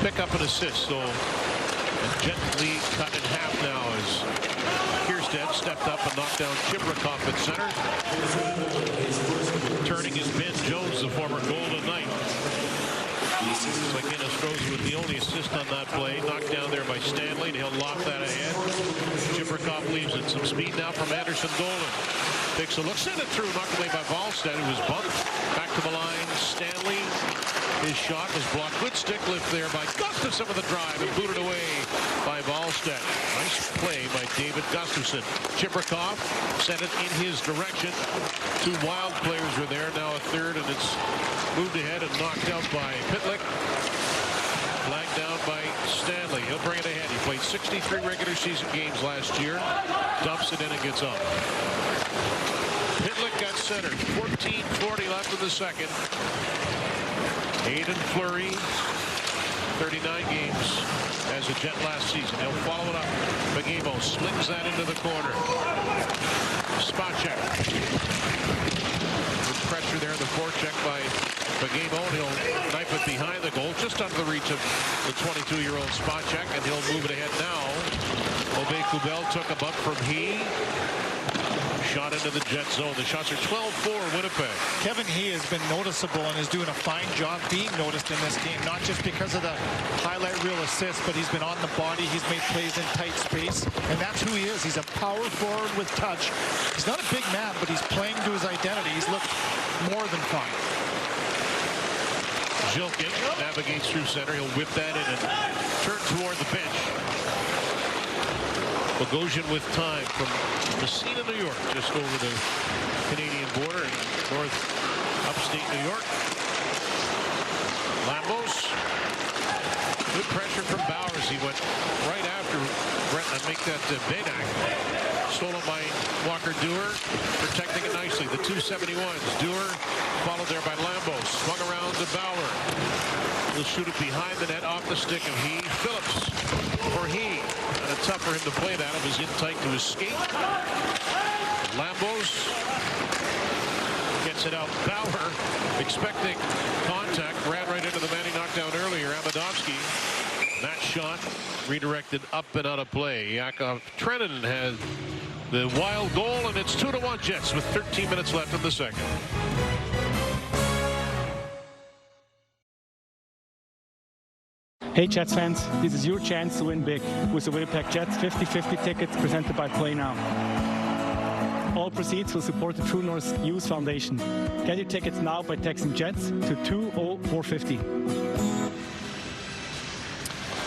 pick up an assist. So gently cut in half now as Kierstead stepped up and knocked down Chibrikov at center. Turning is Ben Jones, the former Golden Knight. Looks like Hinostroza with the only assist on that play. Knocked down there by Stanley, and he'll lob that ahead. Chibrikov leaves it. Some speed now from Anderson Dolan. Takes a look, sent it through, knocked away by Wallstedt, who was bumped. Back to the line, Stanley. His shot was blocked. Good stick lift there by Gustafsson with a drive and booted away by Wallstedt. Nice play by David Gustafsson. Chibrikov sent it in his direction. 2 Wild players were there. Now a third, and it's moved ahead and knocked out by Pitlick. Flagged down by Stanley. He'll bring it ahead. He played 63 regular season games last year. Dumps it in and gets up. Pitlick got centered. 14:40 left in the second. Hayden Fleury, 39 games as a Jet last season. He'll follow it up. Bagimo slings that into the corner. Spot check. Good pressure there in the forecheck by Bagimo, and he'll knife it behind the goal, just under the reach of the 22-year-old spot check, and he'll move it ahead now. Aubé-Kubel took a bump from he. Shot into the Jet zone. The shots are 12-4 Winnipeg. Kevin He has been noticeable and is doing a fine job being noticed in this game, not just because of the highlight reel assist, but he's been on the body. He's made plays in tight space, and that's who he is. He's a power forward with touch. He's not a big man, but he's playing to his identity. He's looked more than fine. Jilkin navigates through center. He'll whip that in and turn toward the bench. Bogosian with time from Messina, New York, just over the Canadian border in north upstate New York. Lambos. Good pressure from Bowers. He went right after Brent and make that Benak. Stolen by Walker Dewar, protecting it nicely. The 271s. Dewar followed there by Lambos. Swung around to Bauer. He'll shoot it behind the net off the stick of Phillips. For and it's tough for him to play that. It was in tight to his skate. Lambos gets it out. Bauer expecting contact. Ran right into the man he knocked down earlier, Amadovsky. That shot redirected up and out of play. Yakov Trenin has the wild goal, and it's 2-1 Jets with 13 minutes left in the second. Hey Jets fans, this is your chance to win big with the Winnipeg Jets 50-50 tickets presented by Play Now. All proceeds will support the True North Youth Foundation. Get your tickets now by texting Jets to 20450.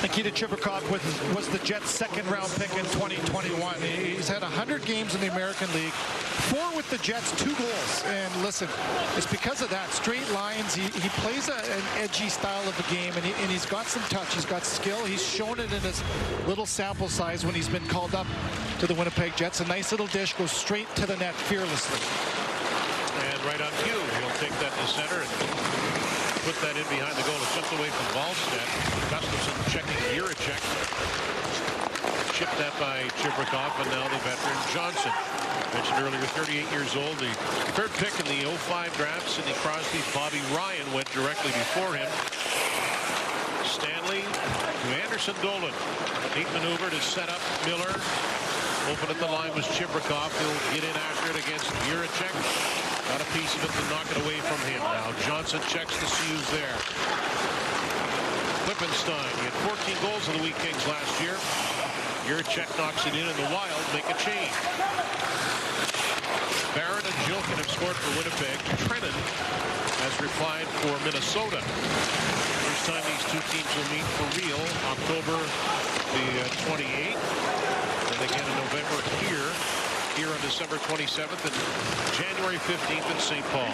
Nikita Chibrikov was the Jets' second-round pick in 2021. He's had 100 games in the American League, 4 with the Jets, 2 goals. And listen, it's because of that. Straight lines. He plays an edgy style of the game, and he's got some touch. He's got skill. He's shown it in his little sample size when he's been called up to the Winnipeg Jets. A nice little dish, goes straight to the net fearlessly. And right on cue, he'll take that to center and put that in behind the goal. It's just away from Wallstedt. Gustafsson checking Jiricek. Chipped that by Chibrikov, and now the veteran Johnson. Mentioned earlier, 38 years old. The third pick in the 05 draft. Sidney Crosby, Bobby Ryan went directly before him. Stanley to Anderson Dolan. Neat maneuver to set up Miller. Open at the line was Chibrikov. He'll get in after it against Jiricek. Got a piece of it to knock it away from him. Now Johnson checks to see who's there. Lippenstein. He had 14 goals in the Wheat Kings last year. Jiricek knocks it in, and the Wild make a change. Barron and Jilkin have scored for Winnipeg. Trenin has replied for Minnesota. First time these two teams will meet for real, October the 28th. And again in November here on December 27th and January 15th in St. Paul.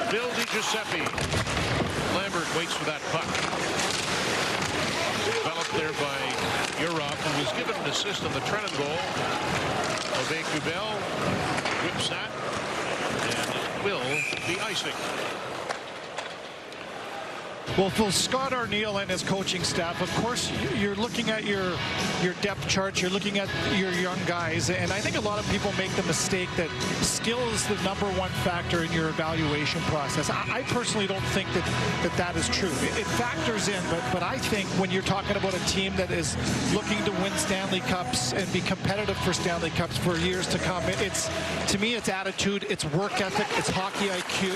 Bill DiGiuseppe. Lambert waits for that puck. Developed there by Urov, who was given an assist on the Trenin goal. Ove Kubel whips that, and it will be icing. Well, for Scott Arniel and his coaching staff, of course, you're looking at your depth charts, you're looking at your young guys, and I think a lot of people make the mistake that skill is the #1 factor in your evaluation process. I personally don't think that is true. It factors in, but I think when you're talking about a team that is looking to win Stanley Cups and be competitive for Stanley Cups for years to come, to me, it's attitude, it's work ethic, it's hockey IQ.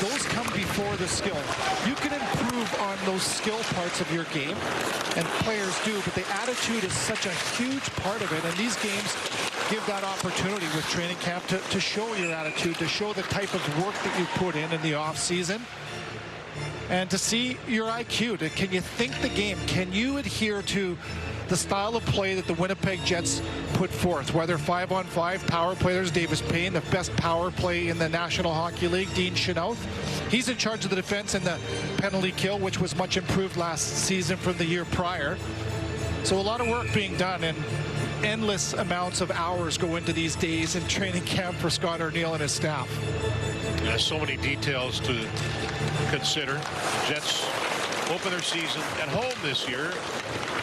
Those come before the skill. You can improve on those skill parts of your game, and players do, but the attitude is such a huge part of it, and these games give that opportunity with training camp to show your attitude, to show the type of work that you put in the off season, and to see your IQ. Can you think the game? Can you adhere to the style of play that the Winnipeg Jets put forth, whether 5-on-5 power play? There's Davis Payne, the best power play in the National Hockey League. Dean Chenoweth, he's in charge of the defense and the penalty kill, which was much improved last season from the year prior. So a lot of work being done, and endless amounts of hours go into these days in training camp for Scott Arniel and his staff. There's so many details to consider. The Jets open their season at home this year.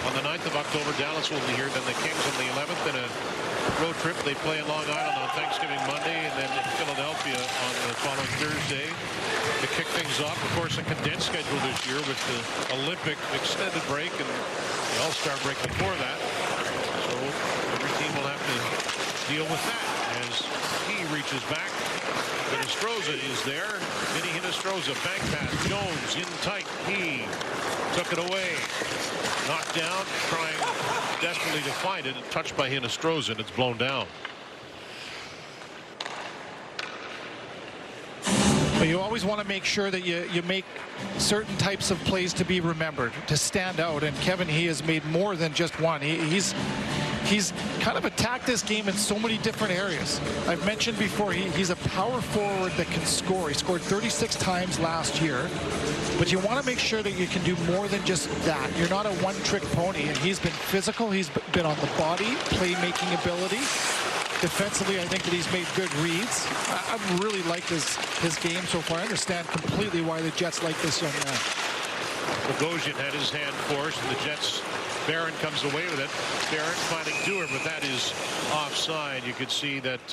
On the 9th of October, Dallas will be here. Then the Kings on the 11th in a road trip. They play in Long Island on Thanksgiving Monday, and then in Philadelphia on the following Thursday to kick things off. Of course, a condensed schedule this year with the Olympic extended break and the All-Star break before that. So every team will have to deal with that as he reaches back. Hinostroza is there. Vinny Hinostroza, bank pass. Jones in tight. He took it away. Knocked down, trying desperately to find it, and touched by Hinostroza, and it's blown down. But you always want to make sure that you make certain types of plays to be remembered, to stand out. And Kevin, he has made more than just one. He's kind of attacked this game in so many different areas. I've mentioned before, he's a power forward that can score. He scored 36 times last year. But you want to make sure that you can do more than just that. You're not a one-trick pony, and he's been physical. He's been on the body, playmaking ability. Defensively, I think that he's made good reads. I've really liked his game so far. I understand completely why the Jets like this young man. Bogosian had his hand forced, and the Jets, Barron comes away with it. Barron finding Dewar, but that is offside. You could see that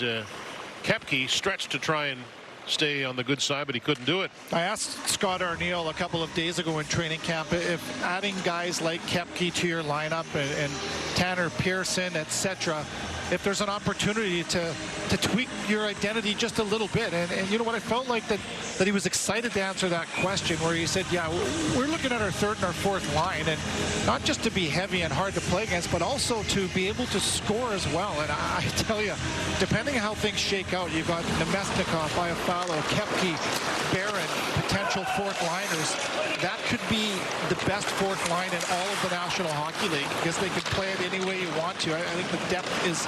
Koepke stretched to try and stay on the good side, but he couldn't do it. I asked Scott Arniel a couple of days ago in training camp if adding guys like Koepke to your lineup and Tanner Pearson, etc., if there's an opportunity to tweak your identity just a little bit. And you know what, I felt like that he was excited to answer that question, where he said, yeah, we're looking at our third and our fourth line, and not just to be heavy and hard to play against, but also to be able to score as well. And I tell you, depending on how things shake out, you've got Nemesnikov, Iafallo, Koepke, Barron, potential fourth liners. That could be the best fourth line in all of the National Hockey League, because they can play it any way you want to. I think the depth is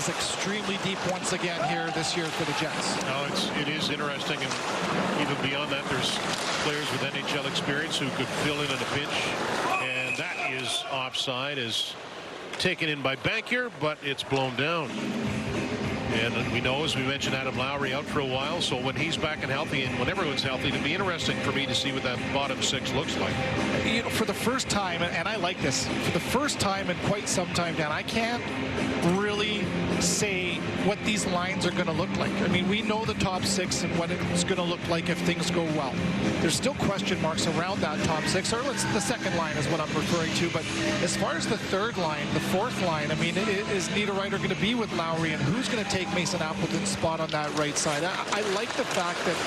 extremely deep once again here this year for the Jets. No, it is interesting, and even beyond that, there's players with NHL experience who could fill in a pinch, and that is offside, is taken in by Bankier, but it's blown down. And we know, as we mentioned, Adam Lowry out for a while, so when he's back and healthy, and when everyone's healthy, it'll be interesting for me to see what that bottom six looks like. You know, for the first time, and I like this, for the first time in quite some time, Dan, I can't really say what these lines are going to look like. I mean, we know the top six and what it's going to look like if things go well. There's still question marks around that top six, or the second line is what I'm referring to. But as far as the third line, the fourth line, I mean, is Niederreiter going to be with Lowry, and who's going to take Mason Appleton's spot on that right side? I like the fact that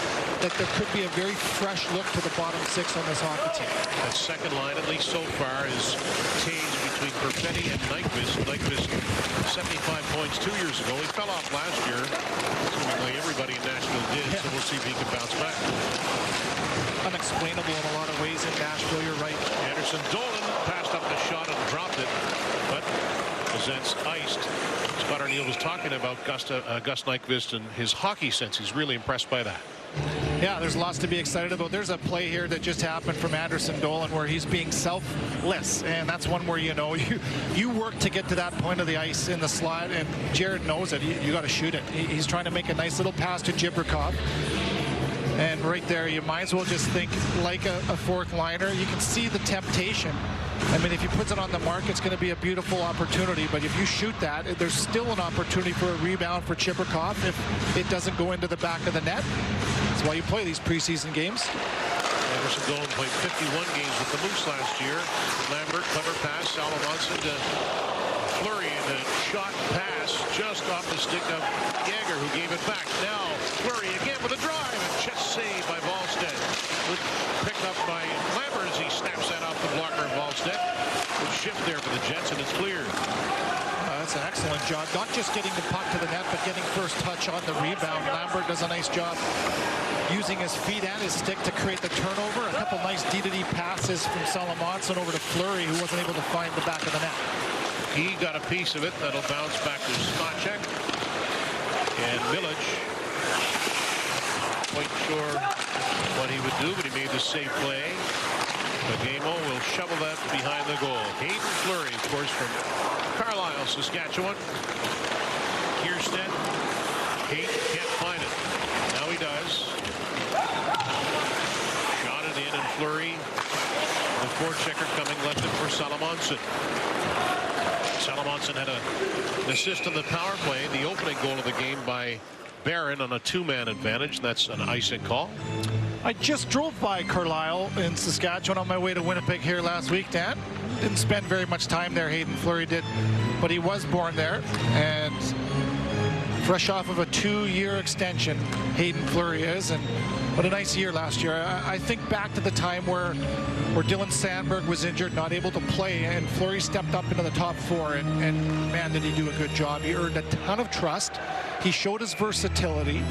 there could be a very fresh look to the bottom six on this hockey team. That second line, at least so far, is Tage between Perfetti and Nyquist. Nyquist 75 points 2 years ago. He fell off last year. Seemingly everybody in Nashville did, so we'll see if he can bounce back. Unexplainable in a lot of ways in Nashville, you're right. Anderson Dolan passed up the shot and dropped it, but Presents iced. Scott Arniel was talking about Gus Nyquist and his hockey sense. He's really impressed by that. Yeah, there's lots to be excited about. There's a play here that just happened from Anderson Dolan where he's being selfless, and that's one where you work to get to that point of the ice in the slot, and Jared knows it. You got to shoot it. He's trying to make a nice little pass to Jibrikov, and right there you might as well just think like a fourth liner. You can see the temptation. I mean, if he puts it on the mark, it's going to be a beautiful opportunity. But if you shoot that, there's still an opportunity for a rebound for Chibrikov if it doesn't go into the back of the net. That's why you play these preseason games. Anderson Dolan played 51 games with the Moose last year. Lambert, clever pass. Salamonson to Fleury, and a shot pass just off the stick of Jagger, who gave it back. Now Fleury again with a drive, and chest save by Wallstedt. Picked up by Lambert as he snaps that off the blocker of Wallstedt. Good shift there for the Jets, and it's cleared. That's an excellent job. Not just getting the puck to the net, but getting first touch on the rebound. Lambert does a nice job using his feet and his stick to create the turnover. A couple nice D-to-D passes from Salamonson over to Fleury, who wasn't able to find the back of the net. He got a piece of it. That'll bounce back to Spacek. And Milic, quite sure what he would do, but he made the safe play. Magamo will shovel that behind the goal. Hayden Fleury, of course, from Carlisle, Saskatchewan. Kierstead. Hayden can't find it. Now he does. Shot it in, and Fleury, the forechecker, coming left it for Salamonson. Salamonson had an assist on the power play, the opening goal of the game by Barron on a two-man advantage. That's an icing call. I just drove by Carlisle in Saskatchewan on my way to Winnipeg here last week, Dan. Didn't spend very much time there, Hayden Fleury did, but he was born there, and fresh off of a 2-year extension, Hayden Fleury is, and what a nice year last year. I think back to the time where Dylan Sandberg was injured, not able to play, and Fleury stepped up into the top four, and man, did he do a good job. He earned a ton of trust. He showed his versatility.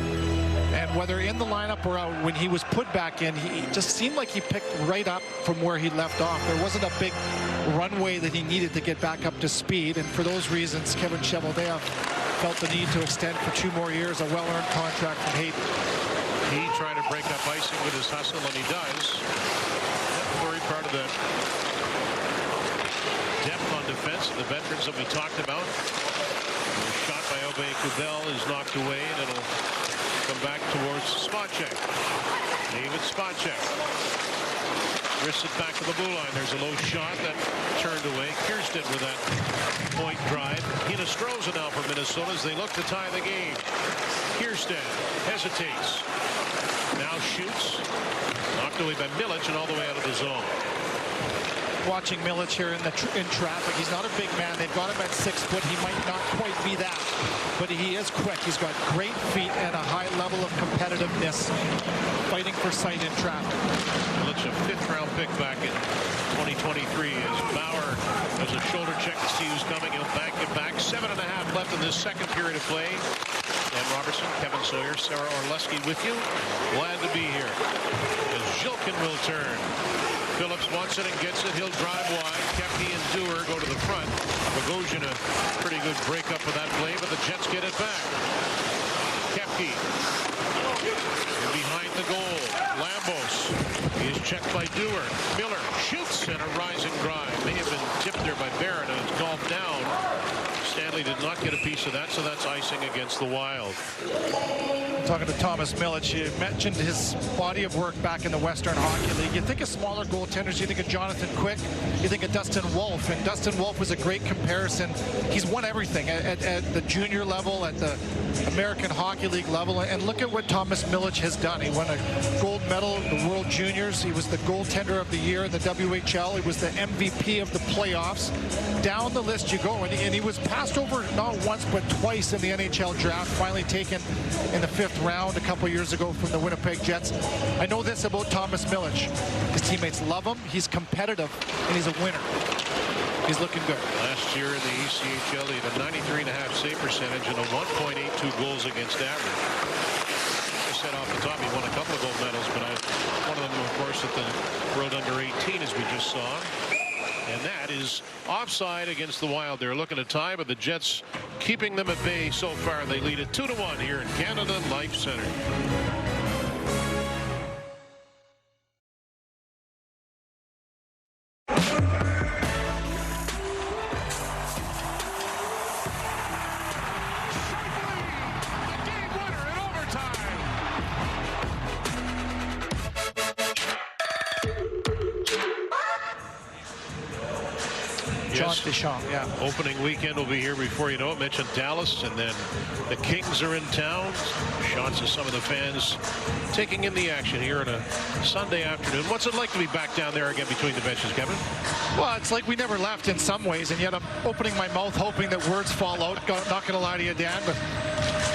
And whether in the lineup or out, when he was put back in, he just seemed like he picked right up from where he left off. There wasn't a big runway that he needed to get back up to speed. And for those reasons, Kevin Cheveldayoff felt the need to extend for 2 more years, a well-earned contract from Hayden. He tried to break up icing with his hustle, and he does. Very part of the depth on defense, the veterans that we talked about. The shot by Ove Kubel is knocked away, and it'll come back towards Spacek. David Spacek. Wrists it back to the blue line. There's a low shot that turned away. Kirsten with that point drive. Hinostroza now for Minnesota as they look to tie the game. Kirsten hesitates. Now shoots. Knocked away by Milic and all the way out of the zone. Watching Milic here in traffic. He's not a big man. They've got him at 6 foot. He might not quite be that, but he is quick. He's got great feet and a high level of competitiveness, fighting for sight in traffic. Milic, a 5th-round pick back in 2023 as Bauer does a shoulder check to see who's coming. He'll bank it back. 7.5 left in this second period of play. Dan Robertson, Kevin Sawyer, Sarah Orlesky with you. Glad to be here. As Zhilkin will turn. Phillips wants it and gets it. He'll drive wide. Kepke and Dewar go to the front. Bogosian a pretty good breakup for that play, but the Jets get it back. Kepke behind the goal. Lambos is checked by Dewar. Miller shoots and a rising drive. May have been tipped there by Barron and it's golfed down. Stanley did not get a piece of that, so that's icing against the Wild. Talking to Thomas Milic, you mentioned his body of work back in the Western Hockey League. You think of smaller goaltenders, you think of Jonathan Quick, you think of Dustin Wolf, and Dustin Wolf was a great comparison. He's won everything at the junior level, at the American Hockey League level, and look at what Thomas Milic has done. He won a gold medal in the World Juniors. He was the goaltender of the year in the WHL. He was the MVP of the playoffs. Down the list you go, and he was passed over not once but twice in the NHL draft, finally taken in the 5th round a couple years ago from the Winnipeg Jets. I know this about Thomas Milic. His teammates love him. He's competitive, and he's a winner. He's looking good. Last year in the ECHL, he had a 93.5 save percentage and a 1.82 goals against average. I said off the top, he won a couple of gold medals, but one of them, of course, at the World Under 18, as we just saw. And that is offside against the Wild. They're looking to tie, but the Jets keeping them at bay so far. They lead it 2-1 here in Canada Life Center. Deschamps, yeah. Opening weekend will be here before you know it. Mentioned Dallas, and then the Kings are in town. Shots of some of the fans taking in the action here on a Sunday afternoon. What's it like to be back down there again between the benches, Kevin? Well, it's like we never left in some ways, and yet I'm opening my mouth hoping that words fall out. Not going to lie to you, Dan, but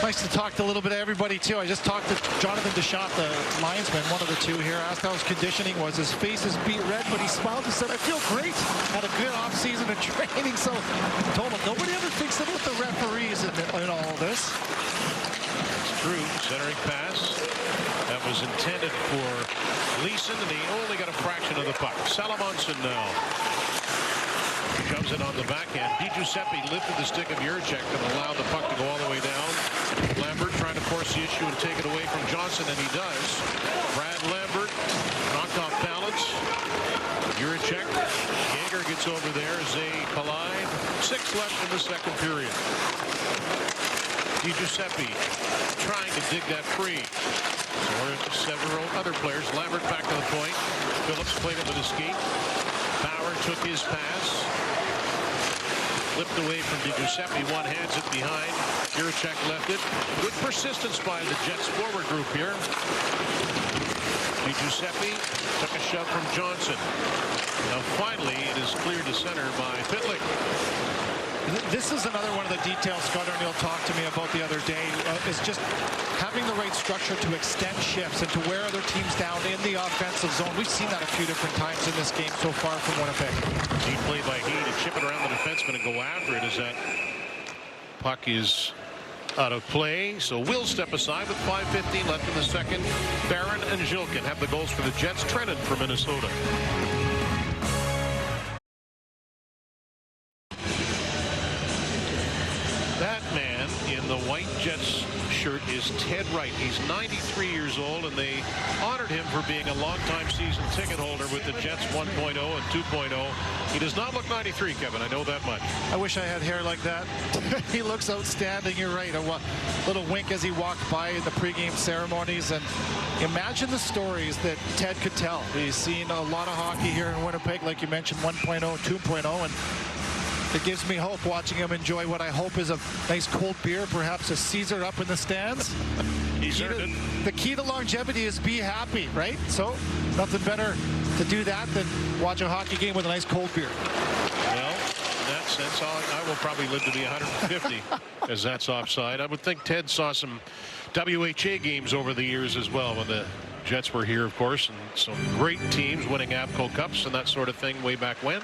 nice to talk to a little bit of everybody, too. I just talked to Jonathan Deschamps, the linesman, one of the two here, asked how his conditioning was. His face is beat red, but he smiled and said, I feel great. Had a good offseason of training, so I told him nobody ever thinks about the referees in all this. It's true. Centering pass. That was intended for Leeson, and he only got a fraction of the puck. Salamonson now. Shoves it on the backhand. Di Giuseppe lifted the stick of Juracek and allowed the puck to go all the way down. Lambert trying to force the issue and take it away from Johnson, and he does. Brad Lambert knocked off balance. Juracek. Jaeger gets over there as they collide. 6 left in the second period. Di Giuseppe trying to dig that free. So are several other players. Lambert back to the point. Phillips played it with his skate. Bauer took his pass. Flipped away from Di Giuseppe. One hands it behind. Juracek left it. Good persistence by the Jets forward group here. Di Giuseppe took a shove from Johnson. Now finally it is cleared to center by Pitlick. This is another one of the details Scott Arniel talked to me about the other day, is just having the right structure to extend shifts and to wear other teams down in the offensive zone. We've seen that a few different times in this game so far from Winnipeg. Neat play by He to chip it around the defenseman and go after it as that puck is out of play, so we'll step aside with 5:15 left in the second. Barron and Zhilkin have the goals for the Jets. Trennan for Minnesota. That man in the white Jets shirt is Ted Wright. He's 93 years old, and they honored him for being a longtime season ticket holder with the Jets 1.0 and 2.0. He does not look 93, Kevin. I know that much. I wish I had hair like that. He looks outstanding. You're right. A little wink as he walked by the pregame ceremonies. And imagine the stories that Ted could tell. He's seen a lot of hockey here in Winnipeg, like you mentioned, 1.0, 2.0, and it gives me hope watching him enjoy what I hope is a nice cold beer, perhaps a Caesar up in the stands. The key to longevity is be happy, right? So nothing better to do that than watch a hockey game with a nice cold beer. Well, in that sense, I will probably live to be 150 as that's offside. I would think Ted saw some WHA games over the years as well when the Jets were here, of course, and some great teams winning APCO Cups and that sort of thing way back when.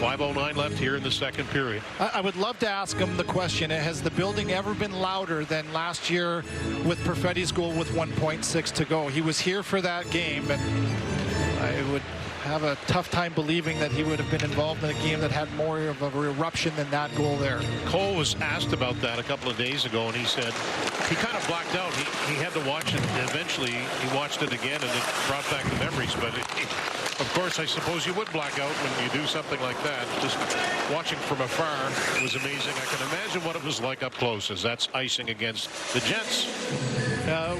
5:09 left here in the second period. I would love to ask him the question, has the building ever been louder than last year with Perfetti's goal with 1.6 to go? He was here for that game, and I would have a tough time believing that he would have been involved in a game that had more of a eruption than that goal there. Cole was asked about that a couple of days ago, and he said he kind of blacked out. He had to watch it. Eventually, he watched it again, and it brought back the memories. But of course, I suppose you would black out when you do something like that. Just watching from afar was amazing. I can imagine what it was like up close, as that's icing against the Jets.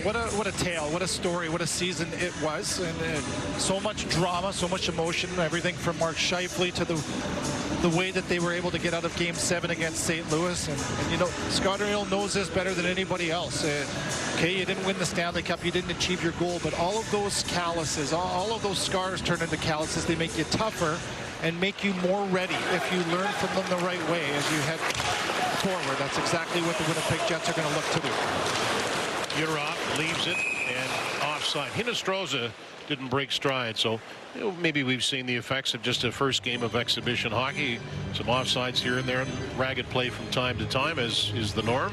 What a tale, what a story, what a season it was, and so much drama, so much emotion, everything from Mark Scheifele to the way that they were able to get out of Game 7 against St. Louis. And you know, Scott Ariel knows this better than anybody else. Okay, you didn't win the Stanley Cup, you didn't achieve your goal, but all of those calluses, all of those scars turn into calluses. They make you tougher and make you more ready if you learn from them the right way as you head forward. That's exactly what the Winnipeg Jets are going to look to do. Yurov leaves it and offside. Hinostroza didn't break stride, so you know, maybe we've seen the effects of just a first game of exhibition hockey. Some offsides here and there, and ragged play from time to time is the norm.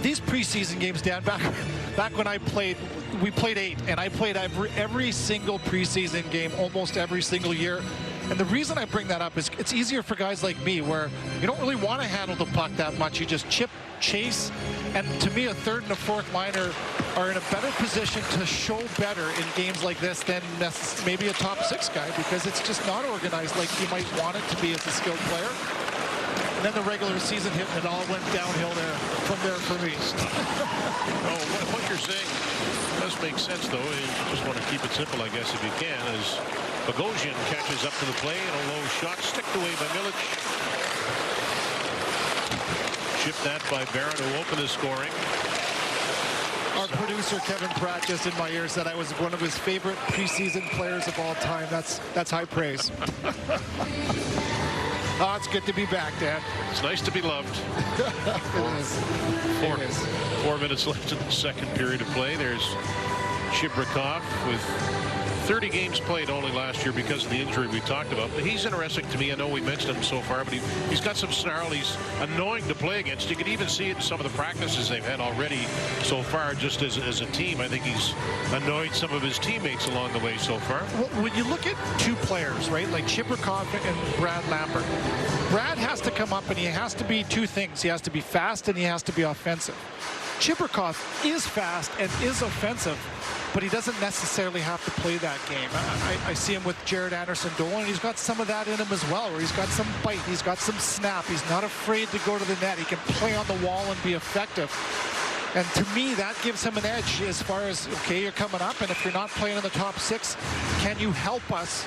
These preseason games, Dan, back when I played, we played 8, and I played every single preseason game almost every single year. And the reason I bring that up is it's easier for guys like me where you don't really want to handle the puck that much. You just chip, chase, and to me a third and a fourth liner are in a better position to show better in games like this than maybe a top 6 guy, because it's just not organized like you might want it to be as a skilled player. And then the regular season hit, and it all went downhill from there for me. What you're saying does make sense, though. You just want to keep it simple, I guess, if you can, as Bogosian catches up to the play and a low shot sticked away by Milic. Chipped that by Barron, who opened the scoring. Our producer Kevin Pratt just in my ear said I was one of his favorite preseason players of all time. That's high praise. Oh, it's good to be back, Dan. It's nice to be loved. It is. 4 minutes left in the second period of play. There's Chibrikov with 30 games played only last year because of the injury we talked about. But he's interesting to me. I know we mentioned him so far, but he's got some snarl. He's annoying to play against. You can even see it in some of the practices they've had already so far, just as a team. I think he's annoyed some of his teammates along the way so far. Well, when you look at 2 players, right, like Chibrikov and Brad Lambert, Brad has to come up and he has to be 2 things. He has to be fast and he has to be offensive. Chibrikov is fast and is offensive, but he doesn't necessarily have to play that game. I see him with Jared Anderson-Dolan, and he's got some of that in him as well, where he's got some bite, he's got some snap, he's not afraid to go to the net, he can play on the wall and be effective. And to me, that gives him an edge as far as, okay, you're coming up, and if you're not playing in the top 6, can you help us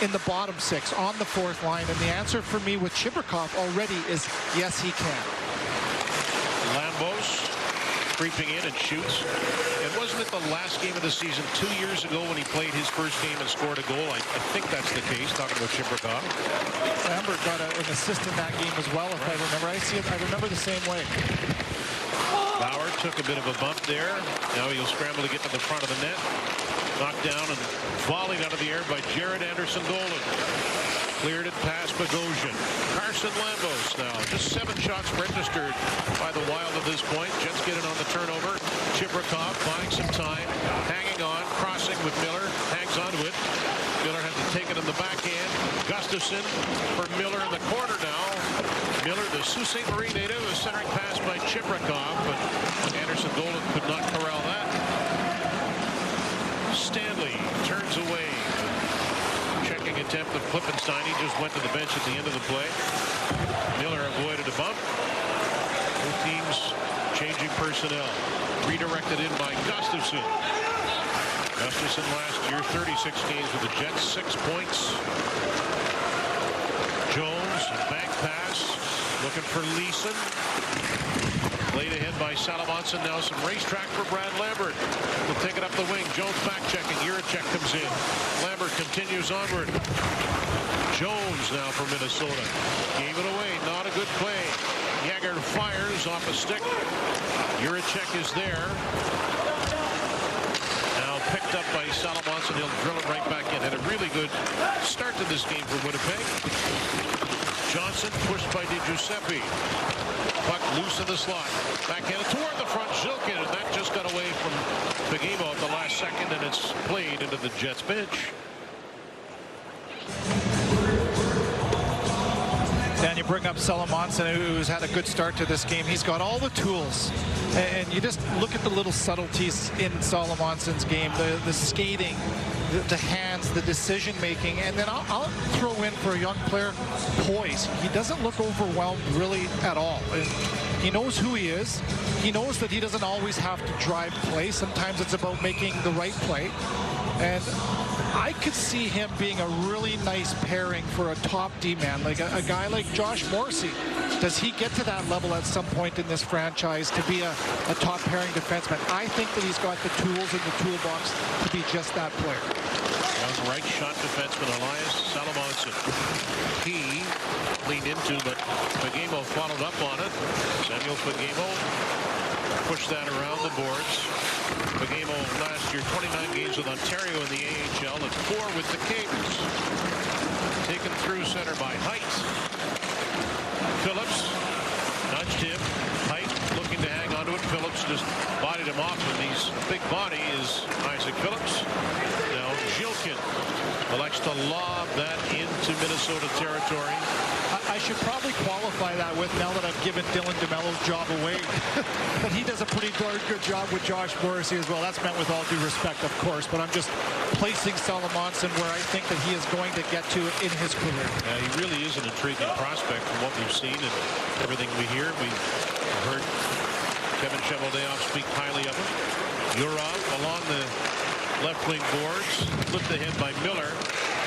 in the bottom 6 on the 4th line? And the answer for me with Chibrikov already is yes, he can. Lambos creeping in and shoots. And wasn't it the last game of the season 2 years ago when he played his first game and scored a goal? I think that's the case, talking about Chibrikov. Lambert got an assist in that game as well, if I remember. I remember the same way. Bauer took a bit of a bump there. Now he'll scramble to get to the front of the net. Knocked down and volleyed out of the air by Jared Anderson-Dolan. Cleared it past Bogosian. Carson Lambos now. Just 7 shots registered by the Wild at this point. Jets get it on the turnover. Chibrikov buying some time. Hanging on. Crossing with Miller. Hangs onto it. Miller had to take it in the backhand. Gustafsson for Miller in the corner now. Miller, the Sault Ste. Marie native, is centering pass by Chibrikov, but Anderson-Dolan could not corral that. Stanley turns away. Checking attempt of Klippenstein. He just went to the bench at the end of the play. Miller avoided a bump. Both teams changing personnel. Redirected in by Gustafsson. Gustafsson last year, 36 games with the Jets, 6 points. Jones, bank pass. Looking for Leeson. Played ahead by Salamonson. Now some racetrack for Brad Lambert. Will take it up the wing. Jones back checking. Jiricek comes in. Lambert continues onward. Jones now for Minnesota. Gave it away. Not a good play. Jagger fires off a stick. Jiricek is there. Now picked up by Salamonson. He'll drill it right back in. Had a really good start to this game for Winnipeg. Johnson pushed by Di Giuseppe. Puck loose in the slot. Backhanded toward the front. Zilkin, and that just got away from Bagimo at the last second, and it's played into the Jets bench. Dan, you bring up Salamonson, who's had a good start to this game. He's got all the tools. And you just look at the little subtleties in Salomonson's game. The skating, the hands, the decision making, and then I'll throw in for a young player, poise. He doesn't look overwhelmed really at all. He knows who he is. He knows that he doesn't always have to drive play. Sometimes it's about making the right play. And I could see him being a really nice pairing for a top D-man, like a guy like Josh Morrissey. Does he get to that level at some point in this franchise to be a top pairing defenseman? I think that he's got the tools in the toolbox to be just that player. Young right shot defenseman Elias Salamonson. He leaned into, but Bagimo followed up on it. Samuel Bagimo pushed that around the boards. Bagimo last year 29 games with Ontario in the AHL and 4 with the Kings. Taken through center by Height. Phillips nudged him. Height looking to hang onto it. Phillips just bodied him off, and his big body is Isaac Phillips. Now Zilkin elects to lob that into Minnesota territory. I should probably qualify that with, now that I've given Dylan DeMello's job away, that he does a pretty darn good job with Josh Morrissey as well. That's meant with all due respect, of course, but I'm just placing Salamonson where I think that he is going to get to in his career. He really is an intriguing prospect from what we've seen and everything we hear. We've heard Kevin Cheveldayoff speak highly of him. Yurov along the left wing boards, flipped ahead by Miller.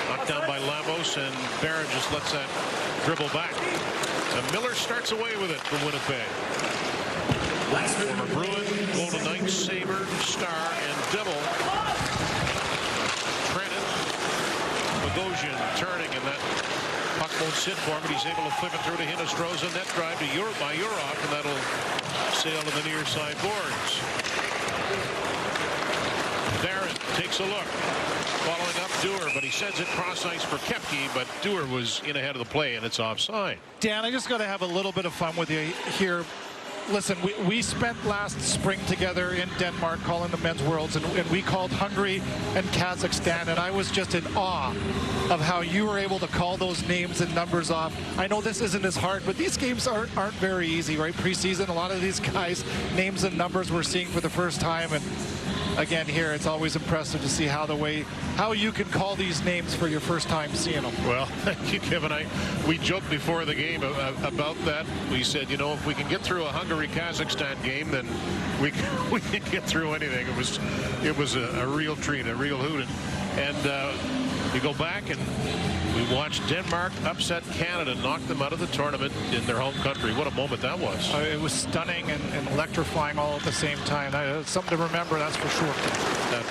Knocked down by Lambos, and Barron just lets that dribble back. And Miller starts away with it for Winnipeg. Former Bruin, Golden Knights, Sabre, Star, and Devil. Trennan, Bogosian turning, and that puck won't sit for him, but he's able to flip it through to Hinostroza. Net drive to by Yurov, and that'll sail to the near side boards. Barron takes a look. Following up Dewar, but he sends it cross ice for Koepke, but Dewar was in ahead of the play, and it's offside. Dan, I just got to have a little bit of fun with you here. Listen, we spent last spring together in Denmark calling the men's worlds, and we called Hungary and Kazakhstan, and I was just in awe of how you were able to call those names and numbers off. I know this isn't as hard, but these games aren't very easy, right? Preseason, a lot of these guys, names and numbers we're seeing for the first time, and again here, it's always impressive to see how you can call these names for your first time seeing them. Well, thank you, Kevin. We joked before the game about that. We said, you know, if we can get through a Hungary-Kazakhstan game, then we can get through anything. It was a real treat, a real hoot. And you go back and we watched Denmark upset Canada, knock them out of the tournament in their home country. What a moment that was. It was stunning and electrifying all at the same time. Something to remember, that's for sure. That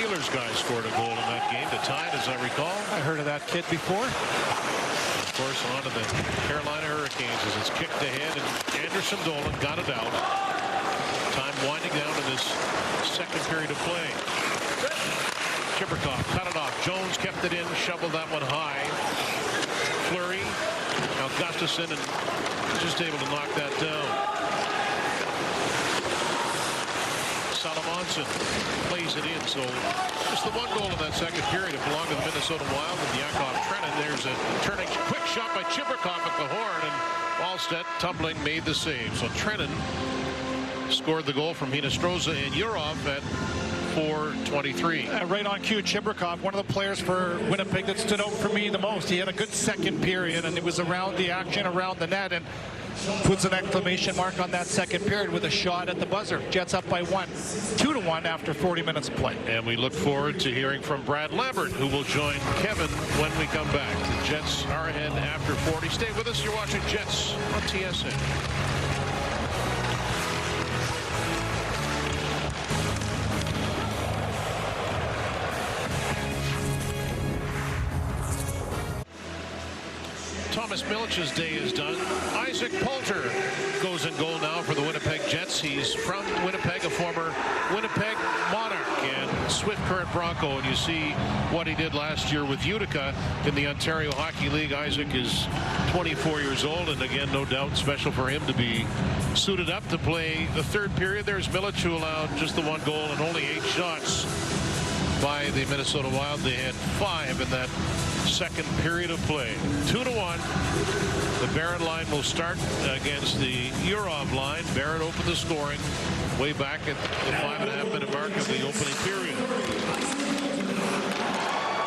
Ehlers guy scored a goal in that game to tie it, as I recall. I heard of that kid before. Of course, on to the Carolina Hurricanes as it's kicked ahead, and Anderson-Dolan got it out. Time winding down in this second period of play. Chibrikov cut it off. Jones kept it in, shoveled that one high. Fleury. Now Gustafsson, and just able to knock that down. Salamonson plays it in. So just the one goal in that second period. It belonged to the Minnesota Wild and Yakov Trenin. There's a turning quick shot by Chibrikov at the horn, and Wallstedt tumbling made the save. So Trenin scored the goal from Hinostroza and Yurov at 4:23. Right on cue, Chibrikov, one of the players for Winnipeg that stood out for me the most. He had a good second period, and it was around the action, around the net, and puts an exclamation mark on that second period with a shot at the buzzer. Jets up by 1, 2-1 after 40 minutes of play. And we look forward to hearing from Brad Lambert, who will join Kevin when we come back. The Jets are ahead after 40. Stay with us. You're watching Jets on TSN. Thomas Millich's day is done. Isaac Poulter goes in goal now for the Winnipeg Jets. He's from Winnipeg, a former Winnipeg Monarch and Swift Current Bronco. And you see what he did last year with Utica in the Ontario Hockey League. Isaac is 24 years old, and again, no doubt special for him to be suited up to play the third period. There's Millich, who allowed just the one goal and only 8 shots by the Minnesota Wild. They had 5 in that second period of play. 2-1. The Barron line will start against the Yurov line. Barron opened the scoring way back at the 5.5-minute mark of the opening period.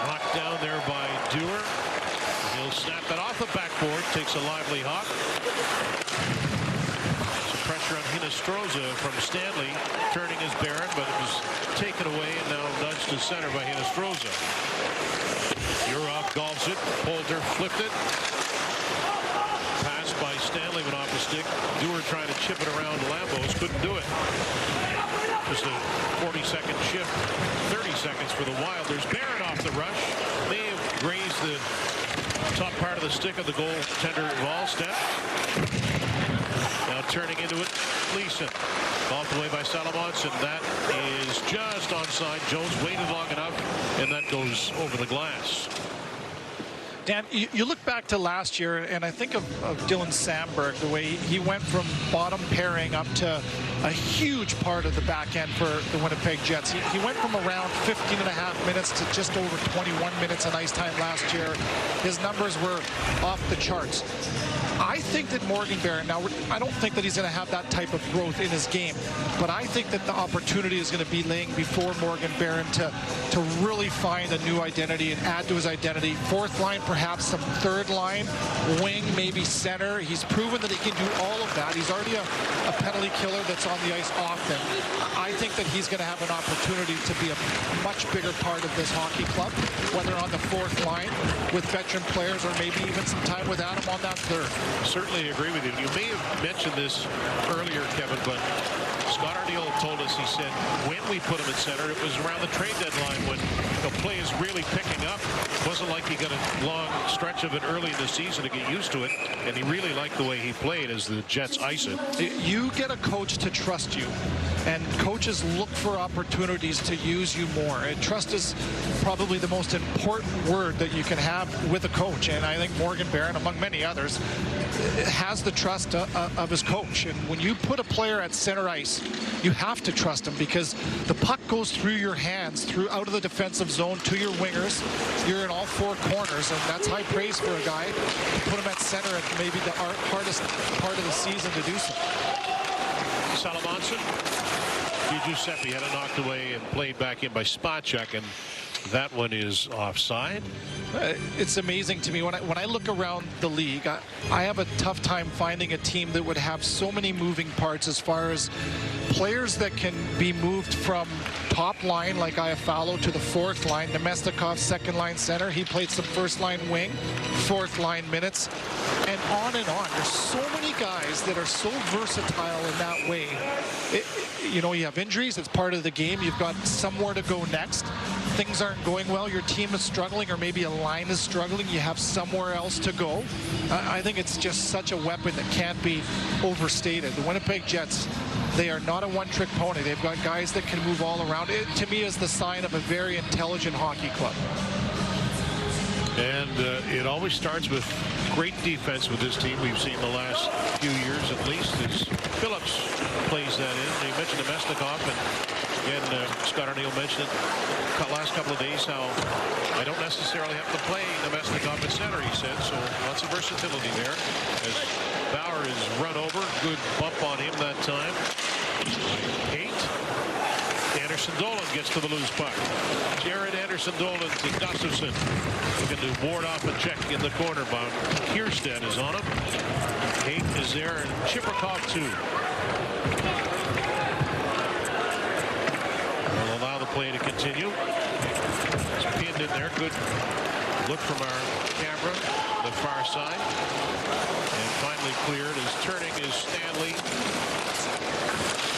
Knocked down there by Dewar. He'll snap that off the backboard. Takes a lively hop. Some pressure on Hinostroza from Stanley. Turning his Barron, but it was taken away and now nudged to center by Hinostroza. Yurov golfs it. Poulter flipped it. Pass by Stanley went off the stick. Dewar trying to chip it around Lambos. Couldn't do it. Just a 40-second shift. 30 seconds for the Wild. There's Barron off the rush. May have grazed the top part of the stick of the goaltender Wallstedt. Now turning into it, Leeson. Off the way by Salamonson. That is just onside. Jones waited long enough, and that goes over the glass. Dan, you look back to last year, and I think of Dylan Sandberg, the way he went from bottom pairing up to a huge part of the back end for the Winnipeg Jets. He went from around 15.5 minutes to just over 21 minutes in ice time last year. His numbers were off the charts. I think that Morgan Barron, now I don't think that he's going to have that type of growth in his game, but I think that the opportunity is going to be laying before Morgan Barron to really find a new identity and add to his identity. Fourth line, perhaps some third line, wing, maybe center. He's proven that he can do all of that. He's already a penalty killer that's on the ice often. I think that he's going to have an opportunity to be a much bigger part of this hockey club, whether on the fourth line with veteran players or maybe even some time with Adam on that third. Certainly agree with you. You may have mentioned this earlier, Kevin, but Scott Arniel told us, he said, when we put him at center, it was around the trade deadline when the play is really picking up. It wasn't like he got a long stretch of it early in the season to get used to it, and he really liked the way he played as the Jets ice it. You get a coach to trust you, and coaches look for opportunities to use you more. And trust is probably the most important word that you can have with a coach, and I think Morgan Barron, among many others, has the trust of his coach. And when you put a player at center ice, you have to trust him because the puck goes through your hands, out of the defensive zone to your wingers. You're in all 4 corners, and that's high praise for a guy to put him at center at maybe the hardest part of the season to do so. Salamonson. Giuseppe had it knocked away and played back in by Spacek, and that one is offside. It's amazing to me when I look around the league. I have a tough time finding a team that would have so many moving parts as far as players that can be moved from top line like Iafallo to the fourth line. Nemestikov, second line center. He played some first line wing, fourth line minutes, and on and on. There's so many guys that are so versatile in that way. You know, you have injuries. It's part of the game. You've got somewhere to go next. Things aren't going well. Your team is struggling, or maybe a line is struggling. You have somewhere else to go. I think it's just such a weapon that can't be overstated. The Winnipeg Jets they are not a one-trick pony. They've got guys that can move all around. It, to me, is the sign of a very intelligent hockey club. And it always starts with great defense with this team. We've seen the last few years at least as Phillips plays that in. You mentioned Nemesnikov, and again, Scott Arniel mentioned it the last couple of days how I don't necessarily have to play Nemesnikov at center, he said, so lots of versatility there. As Bauer is run over, good bump on him that time. Haight. Anderson Dolan gets to the loose puck. Jared Anderson Dolan to Gustafsson. Looking to ward off a check in the corner. But Kierstead is on him. Haight is there, and Chibrikov too. We'll allow the play to continue. It's pinned in there. Good look from our camera. The far side. And finally cleared. His turning is Stanley.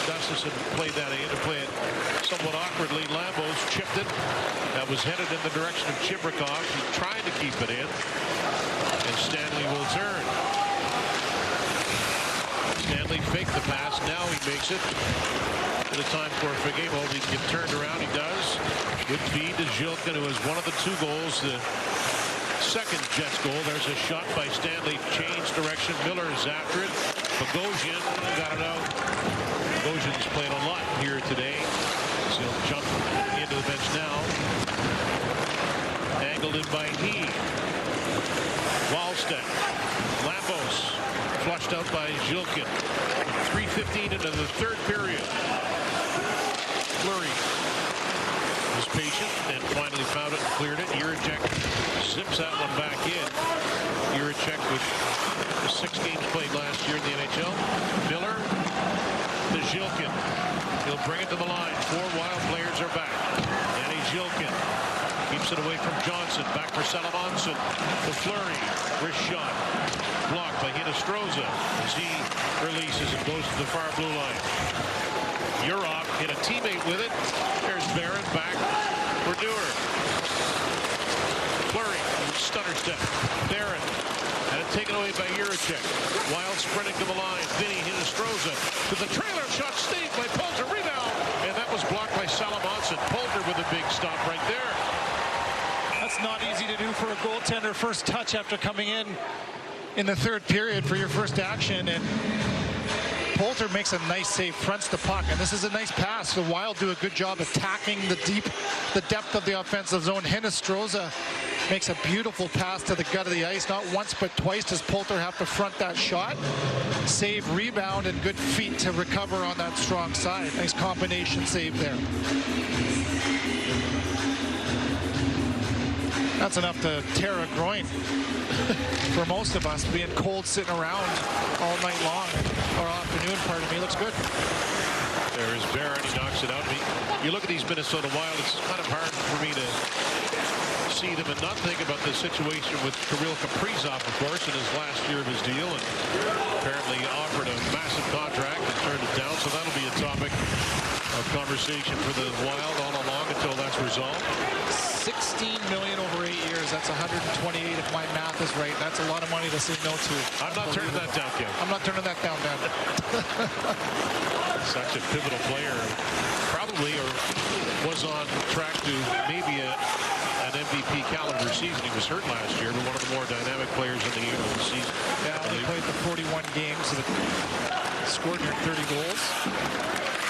Gustafsson played that in to play it somewhat awkwardly. Lambos chipped it. That was headed in the direction of Chibrikov. He tried to keep it in. And Stanley will turn. Stanley faked the pass. Now he makes it. At a time for Fagemo to get turned around. He does. Good feed to Zhilkin, who has one of the two goals. The second Jets goal. There's a shot by Stanley. Change direction. Miller is after it. Bogosian got it out. Bogosian's played a lot here today. So he'll jump into the bench now. Angled in by He. Wallstedt. Lambos flushed out by Zhilkin. 3:15 into the third period. Fleury was patient and finally found it and cleared it. Jiricek zips that one back in. Jiricek with the 6 games played last year in the NHL. Miller to Zhilkin. He'll bring it to the line. 4 Wild players are back. Danny Zhilkin keeps it away from Johnson. Back for Salamanson. To Fleury. Wrist shot. Blocked by Hinostroza as he releases and goes to the far blue line. Urov hit a teammate with it. There's Barron back for Dewar. Fleury. Stunner step. Barron. And it taken away by Jiricek. Wild sprinting to the line. Vinny Hinostroza to the trailer shot. Stayed by Poulter. Rebound. And that was blocked by Salamanson. Poulter with a big stop right there. That's not easy to do for a goaltender. First touch after coming in the third period for your first action. And Poulter makes a nice save, fronts the puck, and this is a nice pass. The Wild do a good job attacking the depth of the offensive zone. Hinostroza makes a beautiful pass to the gut of the ice. Not once but twice does Poulter have to front that shot. Save, rebound, and good feet to recover on that strong side. Nice combination save there. That's enough to tear a groin for most of us, being cold sitting around all night long, or afternoon, pardon me. Looks good. There is Barron. He knocks it out. You look at these Minnesota Wild, it's kind of hard for me to see them and not think about the situation with Kirill Kaprizov, of course, in his last year of his deal, and apparently offered a massive contract and turned it down. So that'll be a topic of conversation for the Wild all along until that's resolved. $16 million over 8 years. That's 128 if my math is right. That's a lot of money to say no to. I'm not turning that down, Ken. I'm not turning that down, man. Such a pivotal player. Probably or was on track to maybe an MVP caliber season. He was hurt last year, but one of the more dynamic players in the season. Yeah, he played the 41 games, so scored near 30 goals.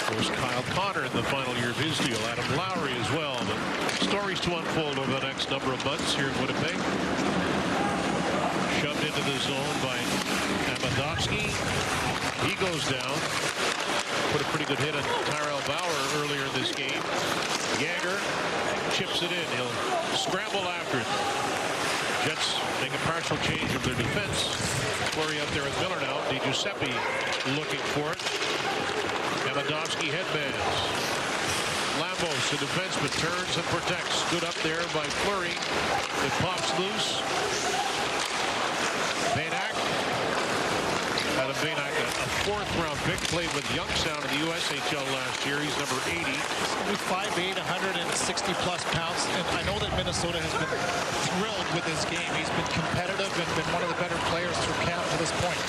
Of course, Kyle Connor in the final year of his deal. Adam Lowry as well. But stories to unfold over the next number of months here in Winnipeg. Shoved into the zone by Amandovsky. He goes down. Put a pretty good hit on Tyrell Bauer earlier in this game. Jagger chips it in. He'll scramble after it. Jets make a partial change of their defense. Fleury up there with Miller now. Di Giuseppe looking for it. Amandovsky headbands. Lambos, the defenseman, turns and protects. Good up there by Fleury. It pops loose. Vanak. Adam Vanak, a 4th-round pick, played with Youngstown in the USHL last year. He's number 80. He's 5'8", 160-plus pounds. And I know that Minnesota has been thrilled with his game. He's been competitive and been one of the better players through camp to this point.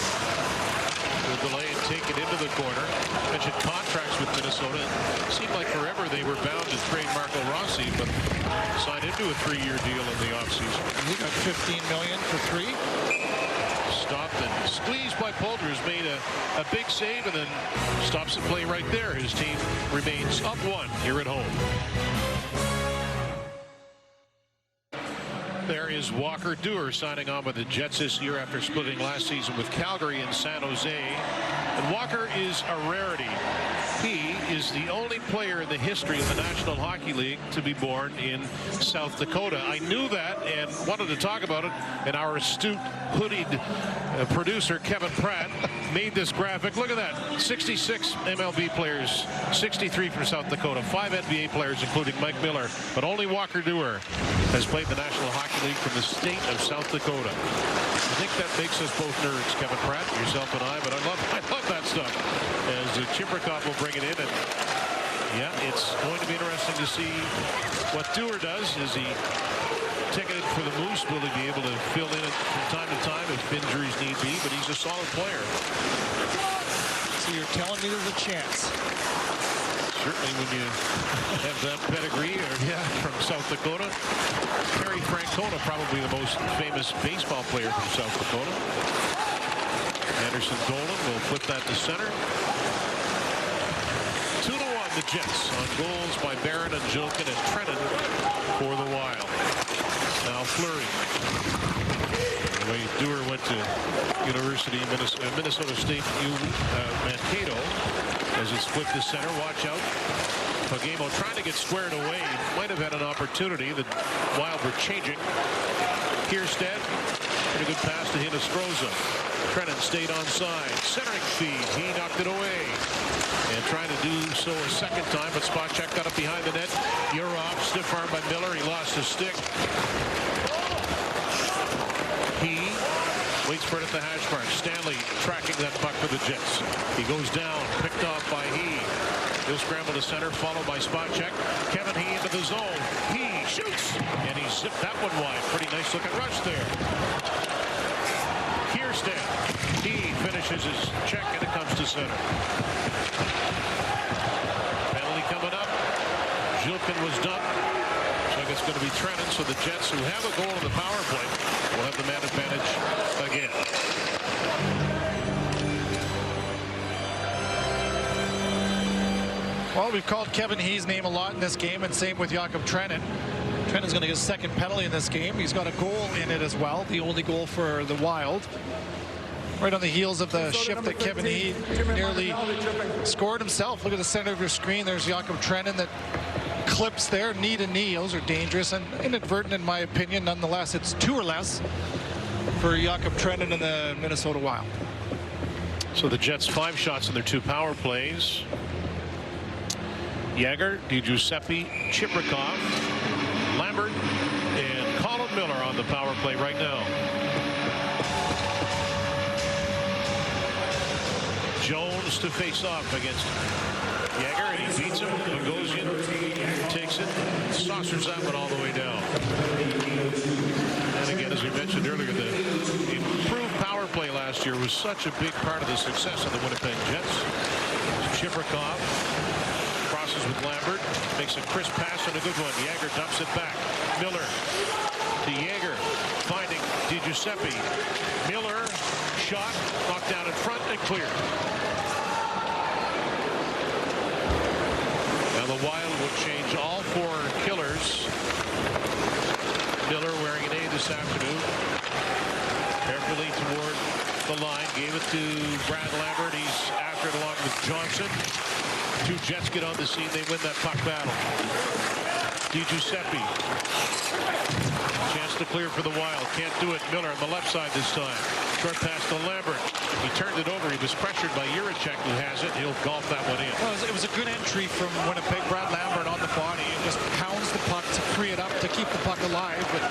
The delay in take it into the corner. Mentioned contracts with Minnesota. It seemed like forever they were bound to trade Marco Rossi, but signed into a 3-year deal in the offseason. He got $15 million for 3. Stopped and squeezed by Poulter, who's made a big save and then stops the play right there. His team remains up 1 here at home. There is Walker Duehr signing on with the Jets this year after splitting last season with Calgary and San Jose. And Walker is a rarity. He is the only player in the history of the National Hockey League to be born in South Dakota. I knew that and wanted to talk about it, and our astute hoodied producer Kevin Pratt made this graphic. Look at that. 66 MLB players, 63 from South Dakota, 5 NBA players including Mike Miller, but only Walker Duehr has played the National Hockey League from the state of South Dakota. I think that makes us both nerds, Kevin Pratt, yourself and I, but I love that stuff. As Chiprikov will bring it in, and yeah, it's going to be interesting to see what Duehr does. Is he ticketed for the Moose? Will he be able to fill in from time to time if injuries need be? But he's a solid player. So you're telling me there's a chance? Certainly when you have that pedigree from South Dakota. Terry Francona, probably the most famous baseball player from South Dakota. Anderson Dolan will flip that to center. 2-1 the Jets on goals by Barron and Jilkin and Trennan for the Wild. Now Fleury. The way Duehr went to University Minnesota State Mankato. As it's flipped to center, watch out. Pagamo trying to get squared away. Might have had an opportunity. The Wild were changing. Kierstead, pretty good pass to Hinostroza. Trennan stayed onside. Centering feed. He knocked it away. And trying to do so a second time, but Spacek got up behind the net. Yurov, stiff arm by Miller. He lost his stick. He waits for it at the hash mark. Stanley tracking that puck for the Jets. He goes down, picked off by He. He'll scramble to center, followed by Spacek. Kevin He into the zone. He shoots, and he zipped that one wide. Pretty nice looking rush there. Kierstead. He finishes his check, and it comes to center. Penalty coming up. Jilkin was done. So it's going to be Trennan. So the Jets, who have a goal in the power play, will have the man advantage again. Well, we've called Kevin He's name a lot in this game, and same with Jakob Trennan. Trennan's going to get a second penalty in this game. He's got a goal in it as well, the only goal for the Wild. Right on the heels of the shift that Kevin He nearly scored himself. Look at the center of your screen. There's Jakob Trennan that clips there, knee to knee. Those are dangerous and inadvertent in my opinion. Nonetheless, it's 2 or less for Jakob Trennan and the Minnesota Wild. So the Jets 5 shots in their 2 power plays. Yager, DiGiuseppe, Chiprikov, Lambert, and Colin Miller on the power play right now. Jones to face off against Yager, and he beats him. Bogosian takes it, saucers that one all the way down. And again, as we mentioned earlier, the improved power play last year was such a big part of the success of the Winnipeg Jets. Chiprikov crosses with Lambert, makes a crisp pass and a good one. Yager dumps it back. Miller to Yager, finding DiGiuseppe. Miller shot, knocked down in front and cleared. Now the Wild will change all 4 killers. Miller wearing an A this afternoon. Carefully toward the line, gave it to Brad Lambert. He's after it along with Johnson. 2 Jets get on the scene. They win that puck battle. DiGiuseppe. Chance to clear for the Wild. Can't do it. Miller on the left side this time. Short pass to Lambert. He turned it over. He was pressured by Jiricek, who has it. He'll golf that one in. Well, it was a good entry from Winnipeg. Brad Lambert on the body and just pounds the puck to free it up to keep the puck alive. But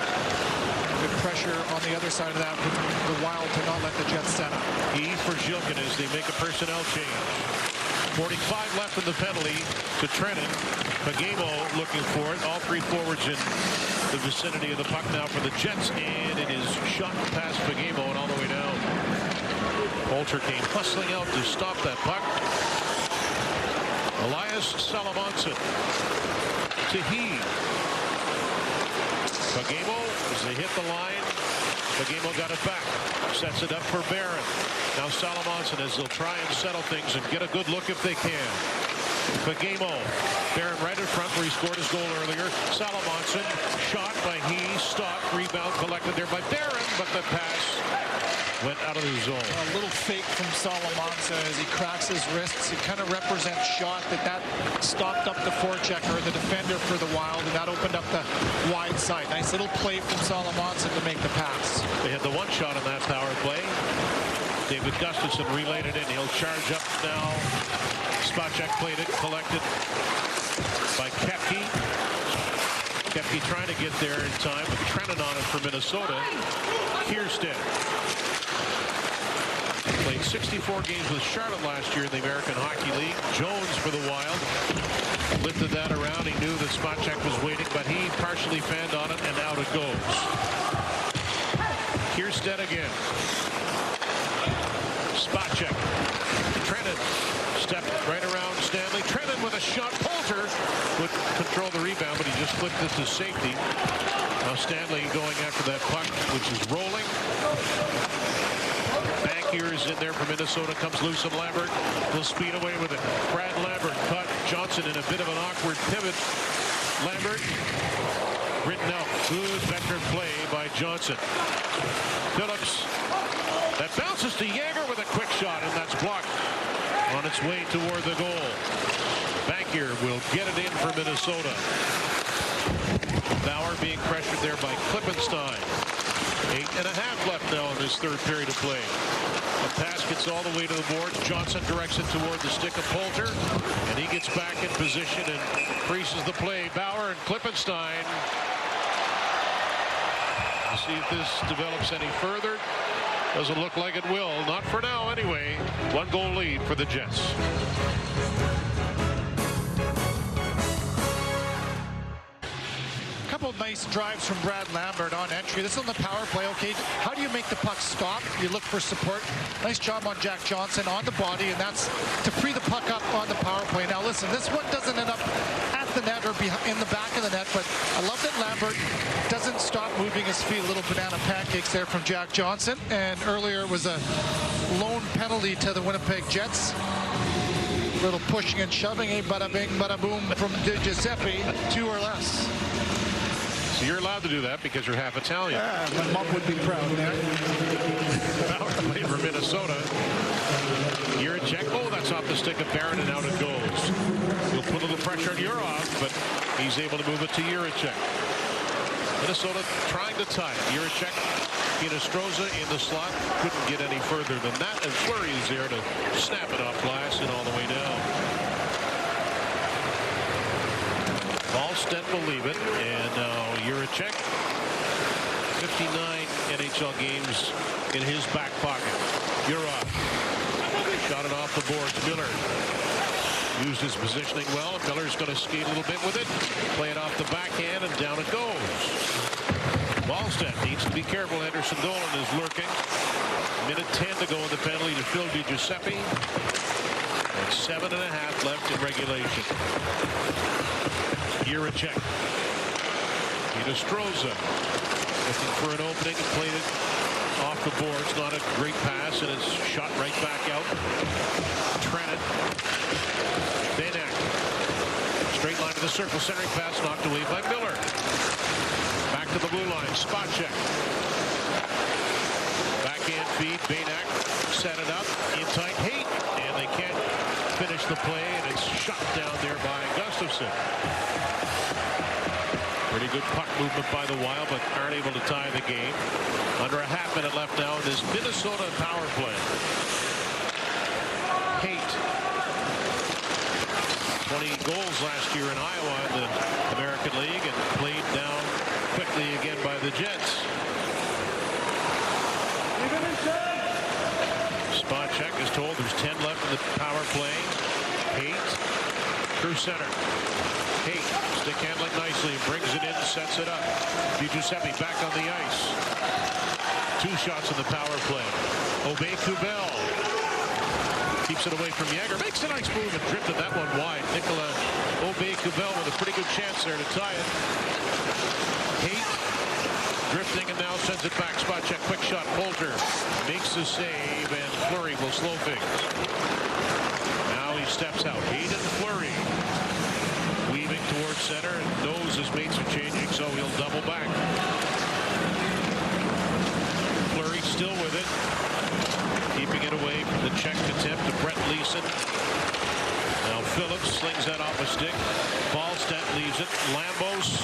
good pressure on the other side of that with the Wild to not let the Jets set up. E for Jilkin as they make a personnel change. 45 left in the penalty to Trennan. Pagamo looking for it. All 3 forwards in the vicinity of the puck now for the Jets, and it is shot past Pagamo and all the way down. Poulter came hustling out to stop that puck. Elias Salamonson to He. Pagamo, as they hit the line, Pagamo got it back. Sets it up for Barron. Now Salamonson, as they'll try and settle things and get a good look if they can. Pagamo, Barron right in front where he scored his goal earlier. Salamonson, shot by He, stopped, rebound collected there by Barron, but the pass went out of the zone. A little fake from Salamonson as he cracks his wrists. It kind of represents shot that stopped up the forechecker, the defender for the Wild, and that opened up the wide side. Nice little play from Salamonson to make the pass. They had the one shot on that power play. David Gustafsson relayed it in. He'll charge up now. Spacek played it, collected by Kepke. Kepke trying to get there in time, with Trennan on it for Minnesota. Kierstead played 64 games with Charlotte last year in the American Hockey League. Jones for the Wild lifted that around. He knew that Spacek was waiting, but he partially fanned on it, and out it goes. Kierstead again. Spacek. Trennan stepped right around Stanley. Trennan with a shot. Poulter would control the rebound, but he just flipped it to safety. Now Stanley going after that puck, which is rolling. Bankier is in there for Minnesota. Comes loose, and Lambert will speed away with it. Brad Lambert caught Johnson in a bit of an awkward pivot. Lambert written out. Good veteran play by Johnson. Phillips. That bounces to Yager with a quick shot, and that's blocked on its way toward the goal. Bankier will get it in for Minnesota. Bauer being pressured there by Klippenstein. 8.5 left now in this third period of play. The pass gets all the way to the boards. Johnson directs it toward the stick of Poulter, and he gets back in position and creases the play. Bauer and Klippenstein. We'll see if this develops any further. Doesn't look like it will. Not for now, anyway. 1-goal lead for the Jets. Couple of nice drives from Brad Lambert on entry. This is on the power play. Okay, how do you make the puck stop? You look for support. Nice job on Jack Johnson on the body, and that's to free the puck up on the power play. Now listen, this one doesn't end up at the net or in the back of the net, but I love that Lambert doesn't stop moving his feet. A little banana pancakes there from Jack Johnson, and earlier it was a lone penalty to the Winnipeg Jets. A little pushing and shoving, a bada bing, bada boom from Giuseppe, 2 or less. So you're allowed to do that because you're half Italian. Yeah, my mom would be proud there. Bauer played for Minnesota. Jiricek. Oh, that's off the stick of Barron, and out it goes. He'll put a little pressure on Urov, but he's able to move it to Jiricek. Minnesota trying to tie it. Jiricek, Pinestroza in the slot. Couldn't get any further than that. And Fleury is there to snap it off glass and all the way down. Wallstedt will leave it, and now Jiricek, 59 NHL games in his back pocket. Urov shot it off the boards. Miller used his positioning well. Miller's going to skate a little bit with it, play it off the backhand, and down it goes. Wallstedt needs to be careful. Anderson Dolan is lurking. Minute 10 to go in the penalty to Phil Giuseppe, and 7.5 left in regulation. Jiricek. Pinestroza looking for an opening and played it off the boards. Not a great pass, and it's shot right back out. Trennan. Benak. Straight line to the circle. Centering pass knocked away by Miller. Back to the blue line. Spacek. Backhand feed. Benak set it up. In tight. Hate. And they can't finish the play, and it's shot down there by Gustafsson. Pretty good puck movement by the Wild, but aren't able to tie the game. Under a half minute left now in this Minnesota power play. Hate. 20 goals last year in Iowa in the American League, and played down quickly again by the Jets. Spacek is told there's 10 left in the power play. Hate through center. Hate stick handling nicely, brings it in, sets it up. Giuseppe back on the ice. 2 shots in the power play. Kubel keeps it away from Yager. Makes a nice move and drifted that one wide. Nicola Kubel with a pretty good chance there to tie it. Haight drifting and now sends it back. Spot check. Quick shot. Poulter makes the save and Fleury will slow things. Now he steps out. Haight and Fleury weaving towards center and knows his mates are changing, so he'll double back. Fleury still with it. Keeping it away from the check attempt to Brett Leeson. Now Phillips slings that off a stick. Ballstedt leaves it. Lambos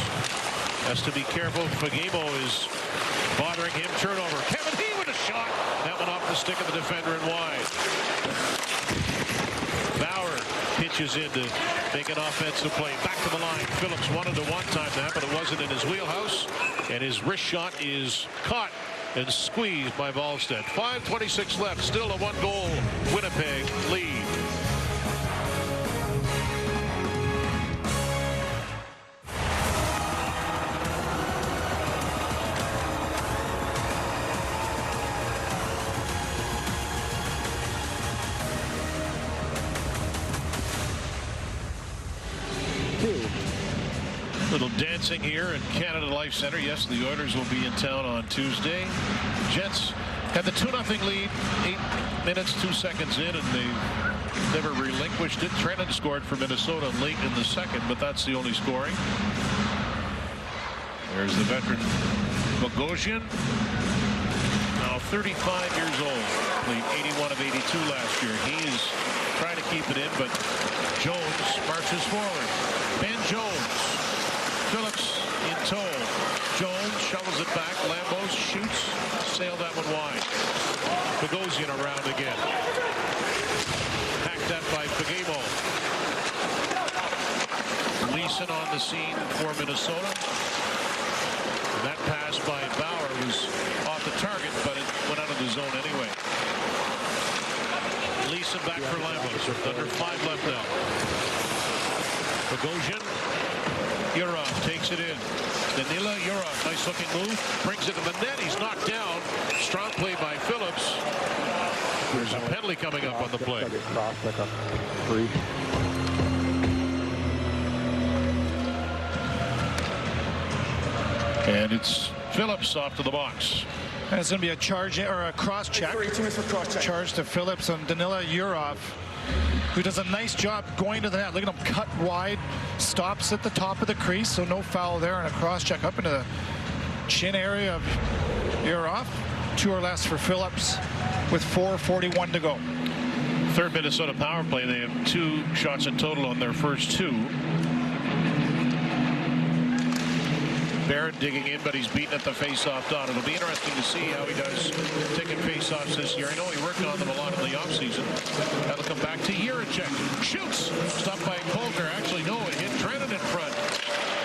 has to be careful. Fagemo is bothering him. Turnover. Kevin He with a shot. That one off the stick of the defender and wide. Bauer pitches in to make an offensive play. Back to the line. Phillips wanted to one-time that, but it wasn't in his wheelhouse. And his wrist shot is caught and squeezed by Ballstedt. 5:26 left. Still a 1-goal Winnipeg lead. Little dancing here in Canada Life Center. Yes, the Oilers will be in town on Tuesday. Jets had the 2-0 lead, 8 minutes, 2 seconds in, and they never relinquished it. Trennan scored for Minnesota late in the second, but that's the only scoring. There's the veteran Bogosian, now 35 years old. Played 81 of 82 last year. He's trying to keep it in, but Jones marches forward. Ben Jones. Phillips in tow. Jones shovels it back. Lambos shoots. Sailed that one wide. Bogosian around again. Hacked that by Fagemo. Leeson on the scene for Minnesota. And that pass by Bauer was off the target, but it went out of the zone anyway. Leeson back for Lambos. Under 5 left now. Bogosian. Yurov takes it in. Danila Yurov, nice looking move. Brings it to the net. He's knocked down. Strong play by Phillips. There's a penalty coming up on the play. And it's Phillips off to the box. And it's going to be a charge or a cross check. Charge to Phillips and Danila Yurov, who does a nice job going to the net. Look at him cut wide, stops at the top of the crease, so no foul there, and a cross check up into the chin area of Yurov. 2 or less for Phillips with 4:41 to go. Third Minnesota power play. They have 2 shots in total on their first 2. Barrett digging in, but he's beaten at the face-off dot. It'll be interesting to see how he does taking face-offs this year. I know he worked on them a lot in the offseason. That'll come back to Jiricek. Shoots! Stopped by Poulter. Actually, no, it hit Trennan in front.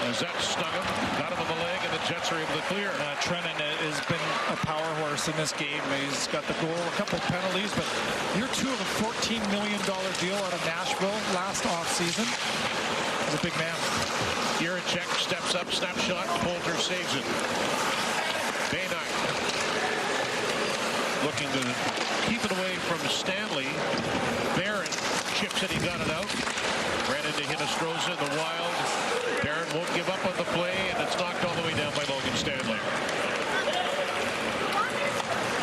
As that stung him, got him on the leg, and the Jets are able to clear. Trennan has been a power horse in this game. He's got the goal, a couple penalties, but year 2 of a $14 million deal out of Nashville last offseason. He's a big man. Jiricek steps up, snapshot. Poulter saves it. Baynock looking to keep it away from Stanley. Barron chips it. He got it out. Ran into Hinostroza in the Wild. Barron won't give up on the play, and it's knocked all the way down by Logan Stanley.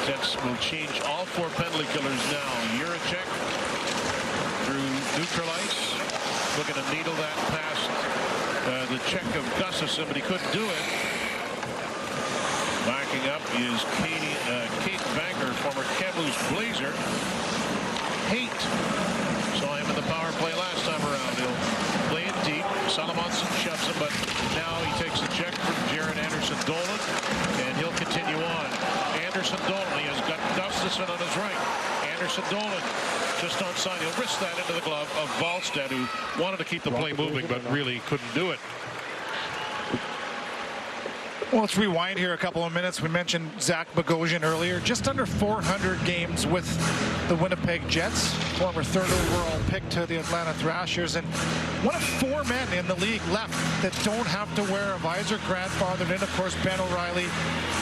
Jets will change all 4 penalty killers now. Jiricek through neutral ice. Looking to needle that past the check of Gustafsson, but he couldn't do it. Backing up is Kate Banger, former Kamloops Blazer. Haight saw him in the power play last time around. He'll play it deep. Salomonson shoves him, but now he takes a check from Jared Anderson-Dolan, and he'll continue on. Anderson-Dolan, he has got Gustafsson on his right. Anderson-Dolan just onside. He'll wrist that into the glove of Ballstedt, who wanted to keep the play moving, but really couldn't do it. Well, let's rewind here a couple of minutes. We mentioned Zach Bogosian earlier. Just under 400 games with the Winnipeg Jets. Former 3rd overall pick to the Atlanta Thrashers. And one of 4 men in the league left that don't have to wear a visor. Grandfathered in, of course, Ben O'Reilly,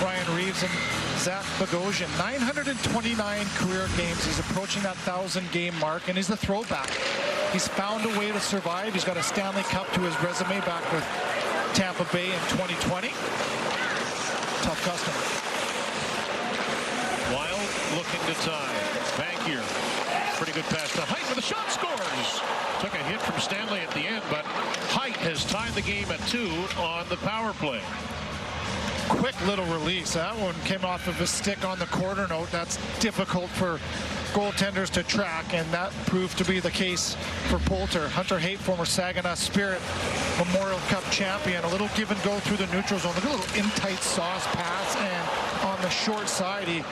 Ryan Reeves, and Zach Bogosian, 929 career games. He's approaching that 1,000-game mark, and he's the throwback. He's found a way to survive. He's got a Stanley Cup to his resume back with Tampa Bay in 2020. Tough customer. Wild looking to tie. Bankier. Pretty good pass to Height with a shot, scores. Took a hit from Stanley at the end, but Height has tied the game at 2 on the power play. Quick little release. That one came off of his stick on the corner note. That's difficult for goaltenders to track, and that proved to be the case for Poulter. Hunter Haight, former Saginaw Spirit Memorial Cup champion. A little give and go through the neutral zone. Look at a little in-tight sauce pass, and on the short side, he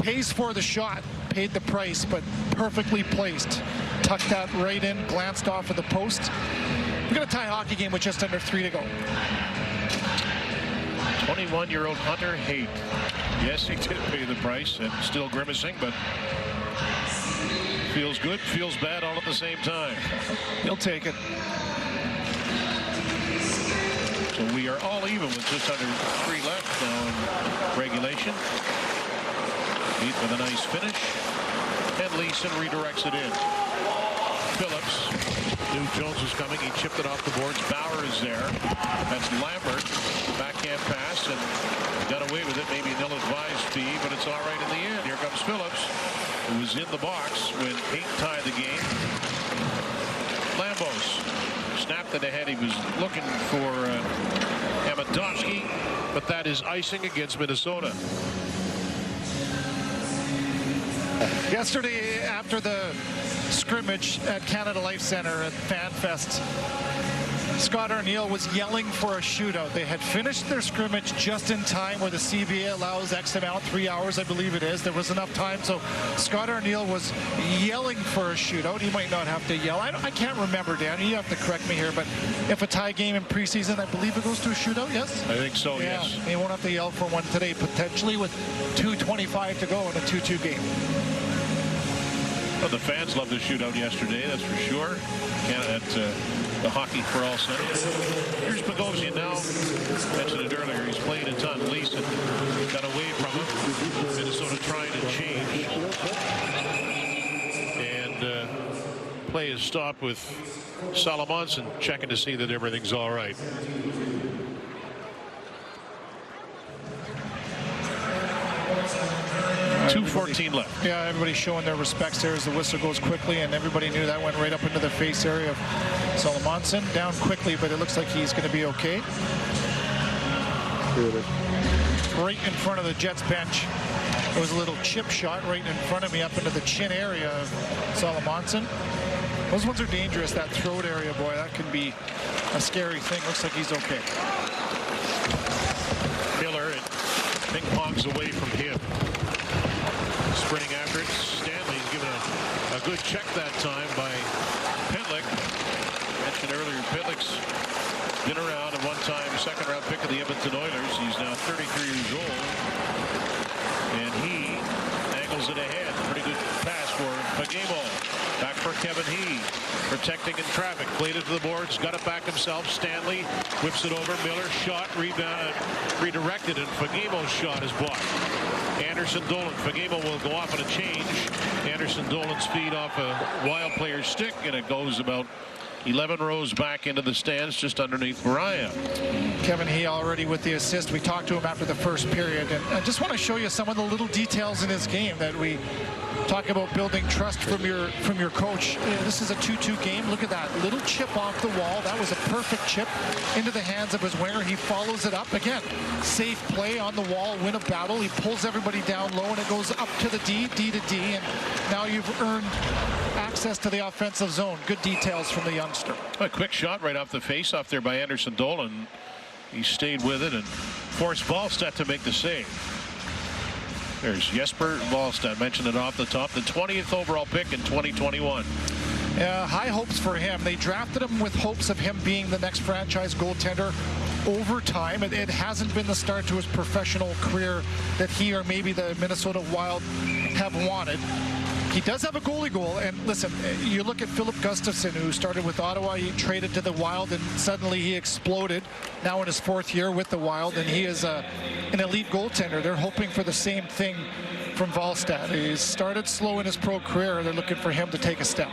pays for the shot, paid the price, but perfectly placed. Tucked that right in, glanced off of the post. We're going to tie a hockey game with just under 3 to go. 21-year-old Hunter Haight. Yes, he did pay the price and still grimacing, but feels good, feels bad all at the same time. He'll take it. So we are all even with just under 3 left now in regulation. Heat with a nice finish, and Leeson redirects it in. Phillips knew Jones was coming. He chipped it off the boards. Bauer is there. That's Lambert. Backhand pass, and got away with it. Maybe an ill-advised fee, but it's all right in the end. Here comes Phillips, who was in the box when Haight tied the game. Lambos snapped it ahead. He was looking for Amadovsky, but that is icing against Minnesota. Yesterday, after the scrimmage at Canada Life Center at FanFest, Scott Arniel was yelling for a shootout. They had finished their scrimmage just in time where the CBA allows X amount, 3 hours, I believe it is. There was enough time, so Scott Arniel was yelling for a shootout. He might not have to yell. I can't remember, Danny. You have to correct me here, but if a tie game in preseason, I believe it goes to a shootout, yes? I think so, yeah, yes. He won't have to yell for one today, potentially with 2:25 to go in a 2-2 game. Well, the fans loved the shootout yesterday, that's for sure. At the Hockey for All Center. Here's Bogosian now. Mentioned it earlier. He's played a ton. Leeson got away from him. Minnesota trying to change. And play is stopped with Salomonson checking to see that everything's all right. .2:14 left. Yeah, everybody's showing their respects there as the whistle goes quickly, and everybody knew that went right up into the face area of Salomonson. Down quickly, but it looks like he's going to be okay. Right in front of the Jets bench. There was a little chip shot right in front of me up into the chin area of Salomonson. Those ones are dangerous, that throat area, boy. That can be a scary thing. Looks like he's okay. Miller, and ping pongs away from him. Sprinting after it. Stanley's given a good check that time by Pitlick. Mentioned earlier, Pitlick's been around at one time, second-round pick of the Edmonton Oilers. He's now 33 years old, and he angles it ahead. Pretty good pass for Fagemo. Back for Kevin He, protecting in traffic. Played it to the boards, got it back himself. Stanley whips it over. Miller shot, rebound, redirected, and Fagemo's shot is blocked. Anderson Dolan. Fagemo will go off on a change. Anderson Dolan's feed off a Wild player's stick, and it goes about 11 rows back into the stands just underneath Mariah. Kevin He already with the assist. We talked to him after the first period, and I just want to show you some of the little details in his game that we talk about building trust from your coach. This is a 2-2 game. Look at that little chip off the wall. That was a perfect chip into the hands of his winger. He follows it up again. Safe play on the wall, win a battle. He pulls everybody down low, and it goes up to the D to D, and now you've earned access to the offensive zone. Good details from the youngster. A quick shot right off the face-off there by Anderson Dolan. He stayed with it and forced Wallstedt to make the save. There's Jesper Wallstedt, mentioned it off the top, the 20th overall pick in 2021. High hopes for him. They drafted him with hopes of him being the next franchise goaltender. Over time, it hasn't been the start to his professional career that he or maybe the Minnesota Wild have wanted. He does have a goalie goal, and listen, you look at Philip Gustafsson, who started with Ottawa, he traded to the Wild, and suddenly he exploded. Now in his 4th year with the Wild, and he is an elite goaltender. They're hoping for the same thing from Wallstedt. He started slow in his pro career. They're looking for him to take a step.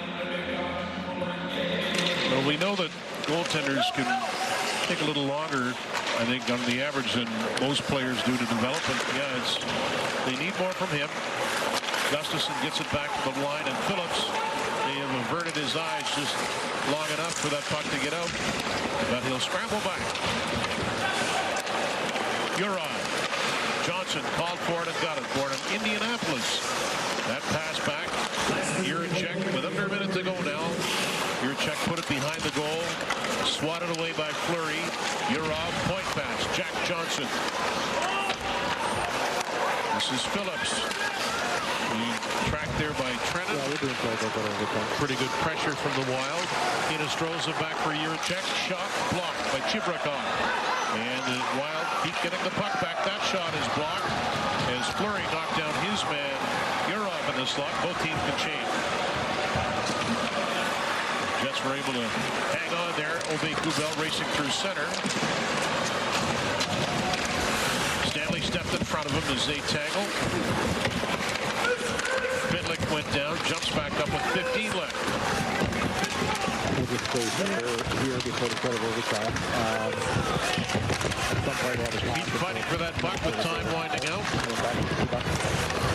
Well, we know that goaltenders can take a little longer, I think, on the average than most players do to develop. And yeah, they need more from him. Gustafsson gets it back to the line, and Phillips, they have averted his eyes just long enough for that puck to get out, but he'll scramble back. Huron. Johnson called for it and got it for him. Indianapolis. That pass back. Jiricek with under a minute to go now. Jiricek put it behind the goal. Swatted away by Fleury. Urov, point pass. Jack Johnson. This is Phillips. Tracked there by Trenton. Pretty good pressure from the Wild. Hinostroza back for Jiricek. Shot blocked by Chibrakov. And the Wild keep getting the puck back. That shot is blocked as Fleury knocked down his man Urov in the slot. Both teams can change. Jets were able to hang on there. Aubé-Kubel racing through center. Stanley stepped in front of him as they tangle. Pitlick went down, jumps back up with 15 left. Here before the start of overtime. He's fighting for that puck with time winding out.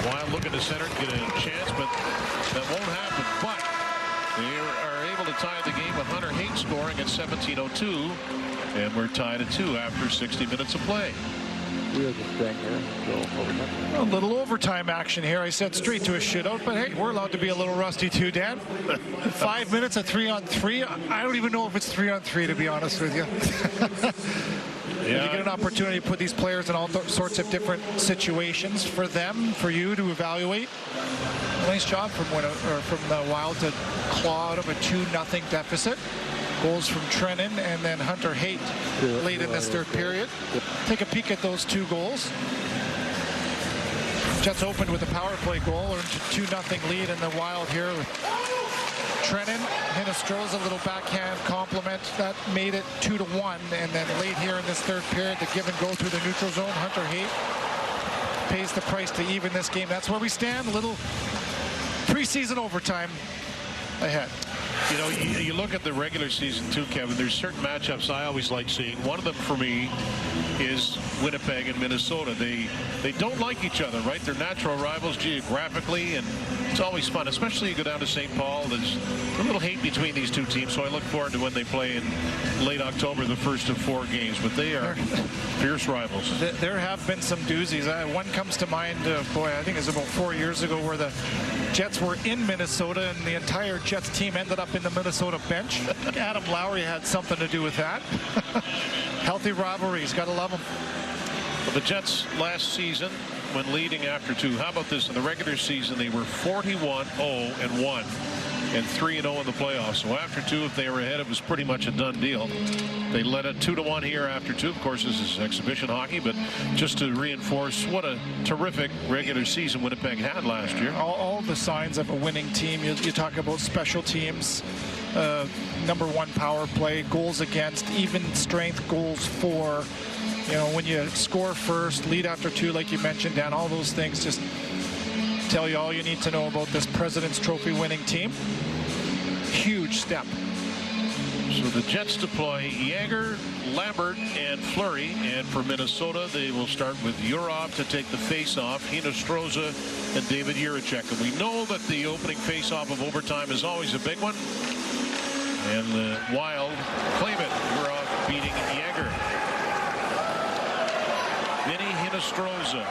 Wild looking to center and get a chance, but that won't happen. But they are able to tie the game with Hunter Haight scoring at 17:02, and we're tied at 2 after 60 minutes of play. A little overtime action here. I said straight to a shootout, but hey, we're allowed to be a little rusty too, Dan. 5 minutes of 3-on-3. I don't even know if it's 3-on-3, to be honest with you. Yeah. You get an opportunity to put these players in all sorts of different situations for them, for you to evaluate. Nice job from the Wild to claw out of a 2-0 deficit. Goals from Trennan and then Hunter Haight late in this third period. Take a peek at those 2 goals. Jets opened with a power play goal, earned a 2-0 lead in the Wild here with Trennan. Hinostroza, a little backhand compliment that made it 2-1, and then late here in this third period, the give and go through the neutral zone. Hunter Haight pays the price to even this game. That's where we stand. A little preseason overtime ahead. You know, you look at the regular season too, Kevin. There's certain matchups I always like seeing. One of them for me is Winnipeg and Minnesota. They don't like each other, right? They're natural rivals geographically, and it's always fun, especially you go down to St. Paul. There's a little hate between these 2 teams, so I look forward to when they play in late October, the first of 4 games. But they are fierce rivals. There have been some doozies. One comes to mind, boy, I think it's about 4 years ago, where the Jets were in Minnesota and the entire Jets team ended up in the Minnesota bench. Adam Lowry had something to do with that. Healthy rivalries, gotta love them. Well, the Jets last season, when leading after 2, how about this? In the regular season, they were 41-0-1 and 3-0 in the playoffs. So after 2, if they were ahead, it was pretty much a done deal. They led it 2-1 here after 2. Of course, this is exhibition hockey, but just to reinforce what a terrific regular season Winnipeg had last year. All the signs of a winning team. You talk about special teams, #1 power play, goals against, even strength, goals for. You know, when you score first, lead after 2, like you mentioned, Dan, all those things just tell you all you need to know about this President's Trophy winning team. Huge step. So the Jets deploy Yager, Lambert, and Fleury. And for Minnesota, they will start with Urov to take the face-off, Hinostroza, and David Jiricek. And we know that the opening face-off of overtime is always a big one. And the Wild claim it. Urov beating Yager. Vinny Hinostroza.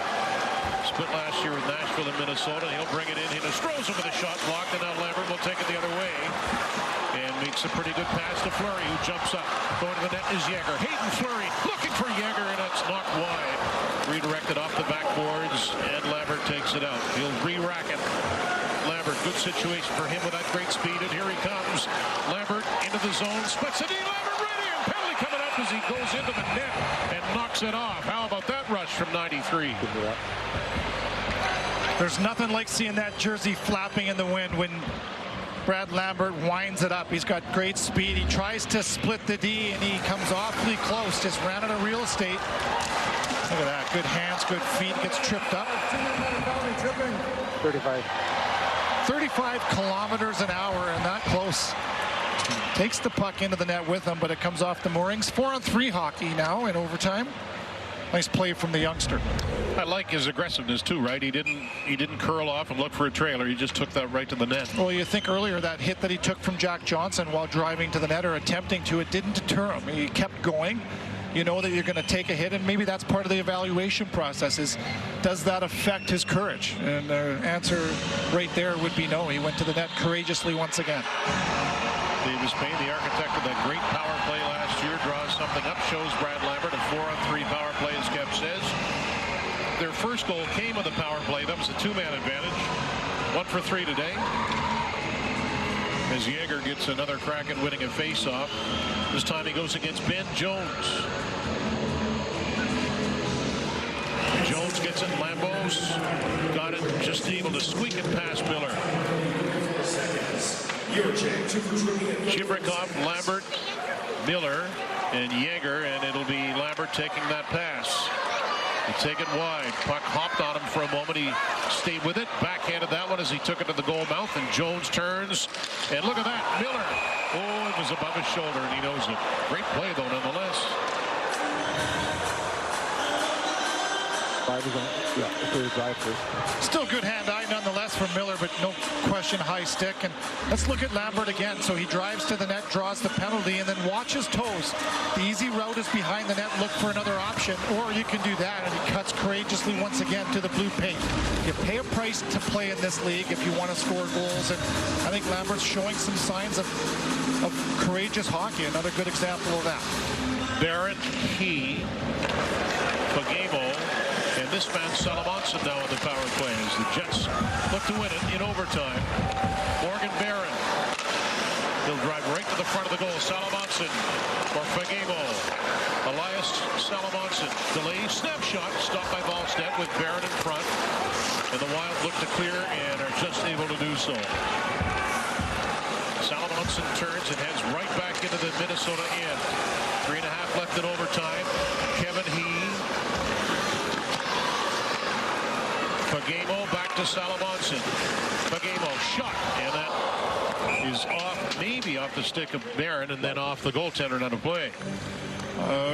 Split last year with Nashville and Minnesota. He'll bring it in. Hinostroza with a shot blocked, and now Lambert will take it the other way. And makes a pretty good pass to Fleury, who jumps up. Going to the net is Yager. Hayden Fleury looking for Yager, and it's knocked wide. Redirected off the backboards, and Lambert takes it out. He'll re-rack it. Lambert, good situation for him with that great speed, and here he comes. Lambert into the zone, splits it in. Lambert ready, and penalty coming up as he goes into the net and knocks it off. How about that rush from 93? There's nothing like seeing that jersey flapping in the wind when Brad Lambert winds it up. He's got great speed. He tries to split the D, and he comes awfully close. Just ran out of real estate. Look at that. Good hands, good feet. Gets tripped up. 35. 35 kilometers an hour, and that close. Takes the puck into the net with him, but it comes off the moorings. 4-on-3 hockey now in overtime. Nice play from the youngster. I like his aggressiveness too, right? He didn't curl off and look for a trailer. He just took that right to the net. Well, you think earlier that hit that he took from Jack Johnson while driving to the net or attempting to, it didn't deter him. He kept going. You know that you're going to take a hit, and maybe that's part of the evaluation process is, does that affect his courage? And the answer right there would be no. He went to the net courageously once again. Davis Payne, the architect of that great power play last year, draws something up, shows Brad Lambert a 4-on-3 power play, as Kev says. Their first goal came with a power play. That was a two-man advantage. 1 for 3 today. As Yeager gets another crack at winning a face-off. This time he goes against Ben Jones. Jones gets it. Lambos got it, just able to squeak it past Miller. Chibrikov, Lambert, Miller, and Yeager, and it'll be Lambert taking that pass. They take it wide. Puck hopped on him for a moment. He stayed with it. Backhanded that one as he took it to the goal mouth, and Jones turns. And look at that, Miller. Oh, it was above his shoulder, and he knows it. Great play, though, nonetheless. 5 is on. Yeah, the drive first. Still good hand-eye nonetheless from Miller, but no question high stick. And let's look at Lambert again. So he drives to the net, draws the penalty, and then watches toes. The easy route is behind the net. Look for another option, or you can do that, and he cuts courageously once again to the blue paint. You pay a price to play in this league if you want to score goals, and I think Lambert's showing some signs of courageous hockey. Another good example of that. Barrett, he, Pagamo, and this man Salamonson now on the power play as the Jets look to win it in overtime. Morgan Barron. He'll drive right to the front of the goal. Salamonson for Pagamo. Elias Salamonson. Delay snapshot. Stopped by Volstead with Barron in front. And the Wild look to clear and are just able to do so. Salamonson turns and heads right back into the Minnesota end. 3.5 left in overtime. Kevin He. Pagamo back to Salamonson. Pagamo shot, and that is off, maybe off the stick of Barron, and then off the goaltender on a play.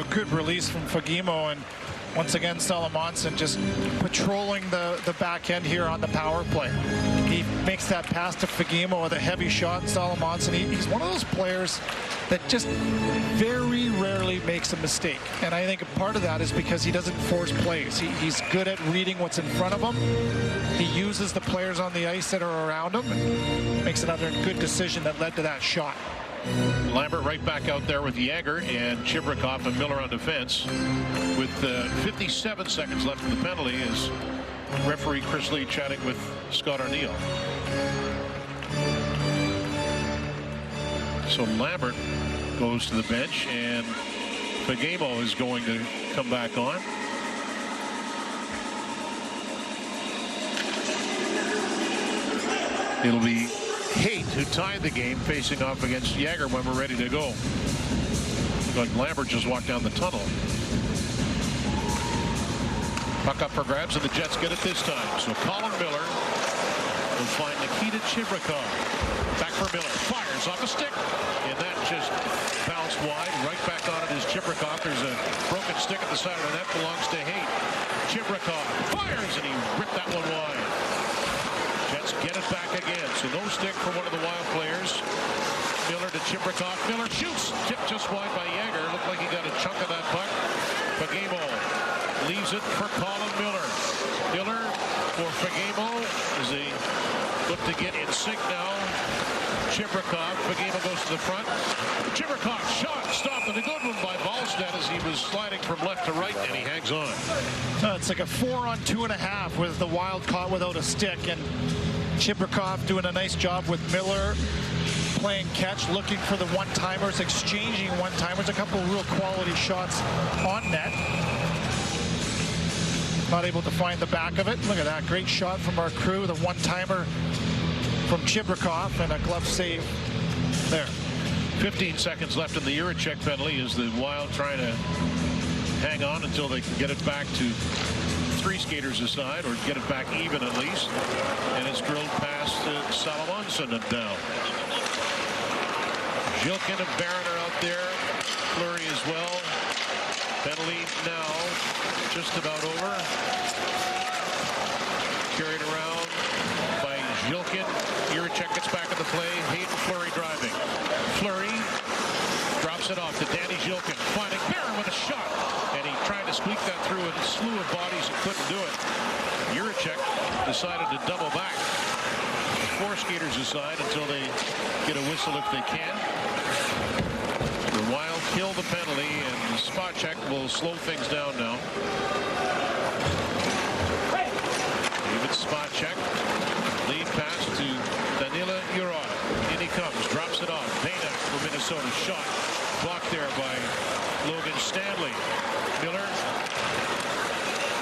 Good release from Pagamo, and once again Salamonson just patrolling the back end here on the power play. He makes that pass to Pagamo with a heavy shot. Salamonson, he's one of those players that just very rarely makes a mistake, and I think a part of that is because he doesn't force plays. He's good at reading what's in front of him. He uses the players on the ice that are around him and makes another good decision that led to that shot. Lambert right back out there with Yeager and Chibrikov and Miller on defense with 57 seconds left in the penalty as referee Chris Lee chatting with Scott Arneal. So Lambert goes to the bench, and Pagamo is going to come back on. It'll be Haight, who tied the game, facing off against Yeager when we're ready to go. But Lambert just walked down the tunnel. Puck up for grabs, and the Jets get it this time. So Colin Miller will find Nikita Chibrikov. Back for Miller. Fires off a stick. And that just bounced wide. Right back on it is Chibrikov. There's a broken stick at the side of the net. Belongs to Haight. Chibrikov fires, and he ripped that one wide. Jets get it back again. So no stick for one of the Wild players. Miller to Chibrikov. Miller shoots. Tipped just wide by Yeager. Looked like he got a chunk of that puck. Pagamo leaves it for Colin Miller. Miller for Pagamo as they look to get in sync now. Chibrikov. Pagamo goes to the front. Chibrikov shot. Stopped, and a good one by Volstead as he was sliding from left to right, and he hangs on. It's like a 4-on-2.5 with the Wild caught without a stick, and Chibrikov doing a nice job with Miller playing catch, looking for the one-timers, exchanging one-timers, a couple of real quality shots on net. not able to find the back of it. Look at that, great shot from our crew, the one-timer from Chibrikov, and a glove save there. 15 seconds left in the Juracek penalty as the Wild trying to hang on until they can get it back to 3 skaters aside, or get it back even at least. And it's drilled past Salomonson and down. Jilkin and Barron are out there. Fleury as well. Penalty now just about over. Carried around by Jilkin. Juracek gets back in the play. Hayden Fleury driving. Fleury drops it off to Danny Jilkin. Finding Barron with a shot. And he tried to squeak that through a slew of bodies and couldn't do it. Juracek decided to double back. 4 skaters aside until they get a whistle if they can. The Wild kill the penalty, and the spot check will slow things down now. David spot check. Lead pass to Danila Urata. In he comes, drops it off. Vena for Minnesota. Shot blocked there by Logan Stanley. Miller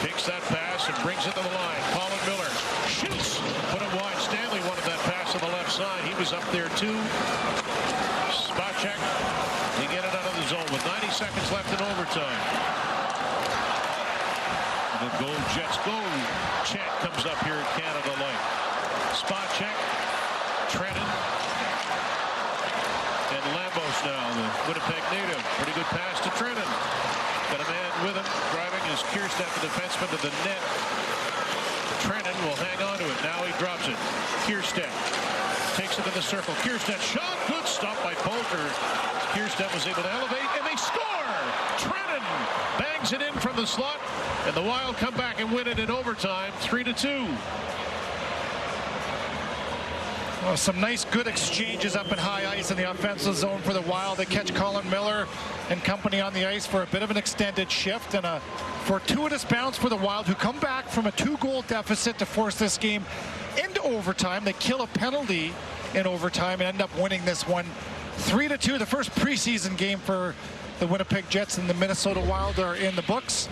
takes that pass and brings it to the line. Colin Miller shoots, put it wide. Stanley wanted that pass on the left side. He was up there too. Spot check. They get it out of the zone with 90 seconds left in overtime. The Go Jets Go chant comes up here at Canada Light. Spot check. Trennan and Lambos now, the Winnipeg native. Pretty good pass to Trennan. Got a man with him. Driving is Kierstead, the defenseman, to the net. Trennan will hang on to it. Now he drops it. Kierstead takes it in the circle. Kierstead shot. Good stop by Poulter. Kierstead was able to elevate, and they score! Trennan bangs it in from the slot, and the Wild come back and win it in overtime, 3-2. Well, some nice, good exchanges up in high ice in the offensive zone for the Wild. They catch Colin Miller and company on the ice for a bit of an extended shift, and a fortuitous bounce for the Wild, who come back from a 2-goal deficit to force this game into overtime. They kill a penalty in overtime and end up winning this one 3-2. The first preseason game for the Winnipeg Jets and the Minnesota Wild are in the books.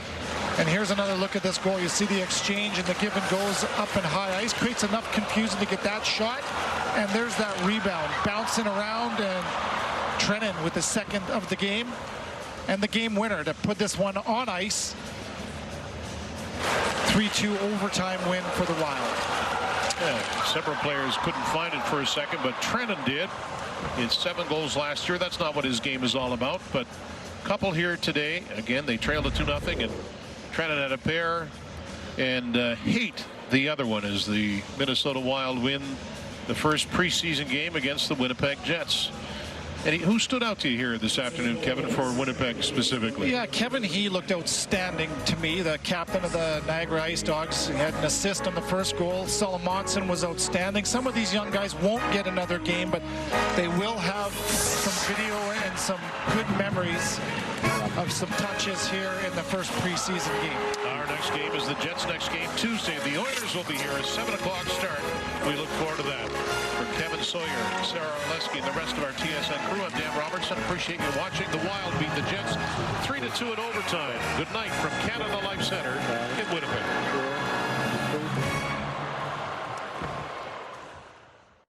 And here's another look at this goal. You see the exchange and the give and goes up in high ice. Creates enough confusion to get that shot. And there's that rebound. Bouncing around, and Trennan with the second of the game. And the game winner to put this one on ice. 3-2 overtime win for the Wild. Yeah, several players couldn't find it for a second, but Trennan did. He had 7 goals last year. That's not what his game is all about, but a couple here today. Again, they trailed it 2-0, and Trennan had a pair, and Haight the other one, as the Minnesota Wild win the first preseason game against the Winnipeg Jets. And who stood out to you here this afternoon, Kevin, for Winnipeg specifically? Yeah, Kevin He looked outstanding to me, the captain of the Niagara Ice Dogs. He had an assist on the first goal. Salomonson was outstanding. Some of these young guys won't get another game, but they will have some video and some good memories of some touches here in the first preseason game. Our next game is the Jets' next game Tuesday. The Oilers will be here at 7 o'clock start. We look forward to that. For Kevin Sawyer, Sarah Oleski, and the rest of our TSN crew, I'm Dan Robertson. Appreciate you watching. The Wild beat the Jets 3-2 in overtime. Good night from Canada Life Center in Winnipeg.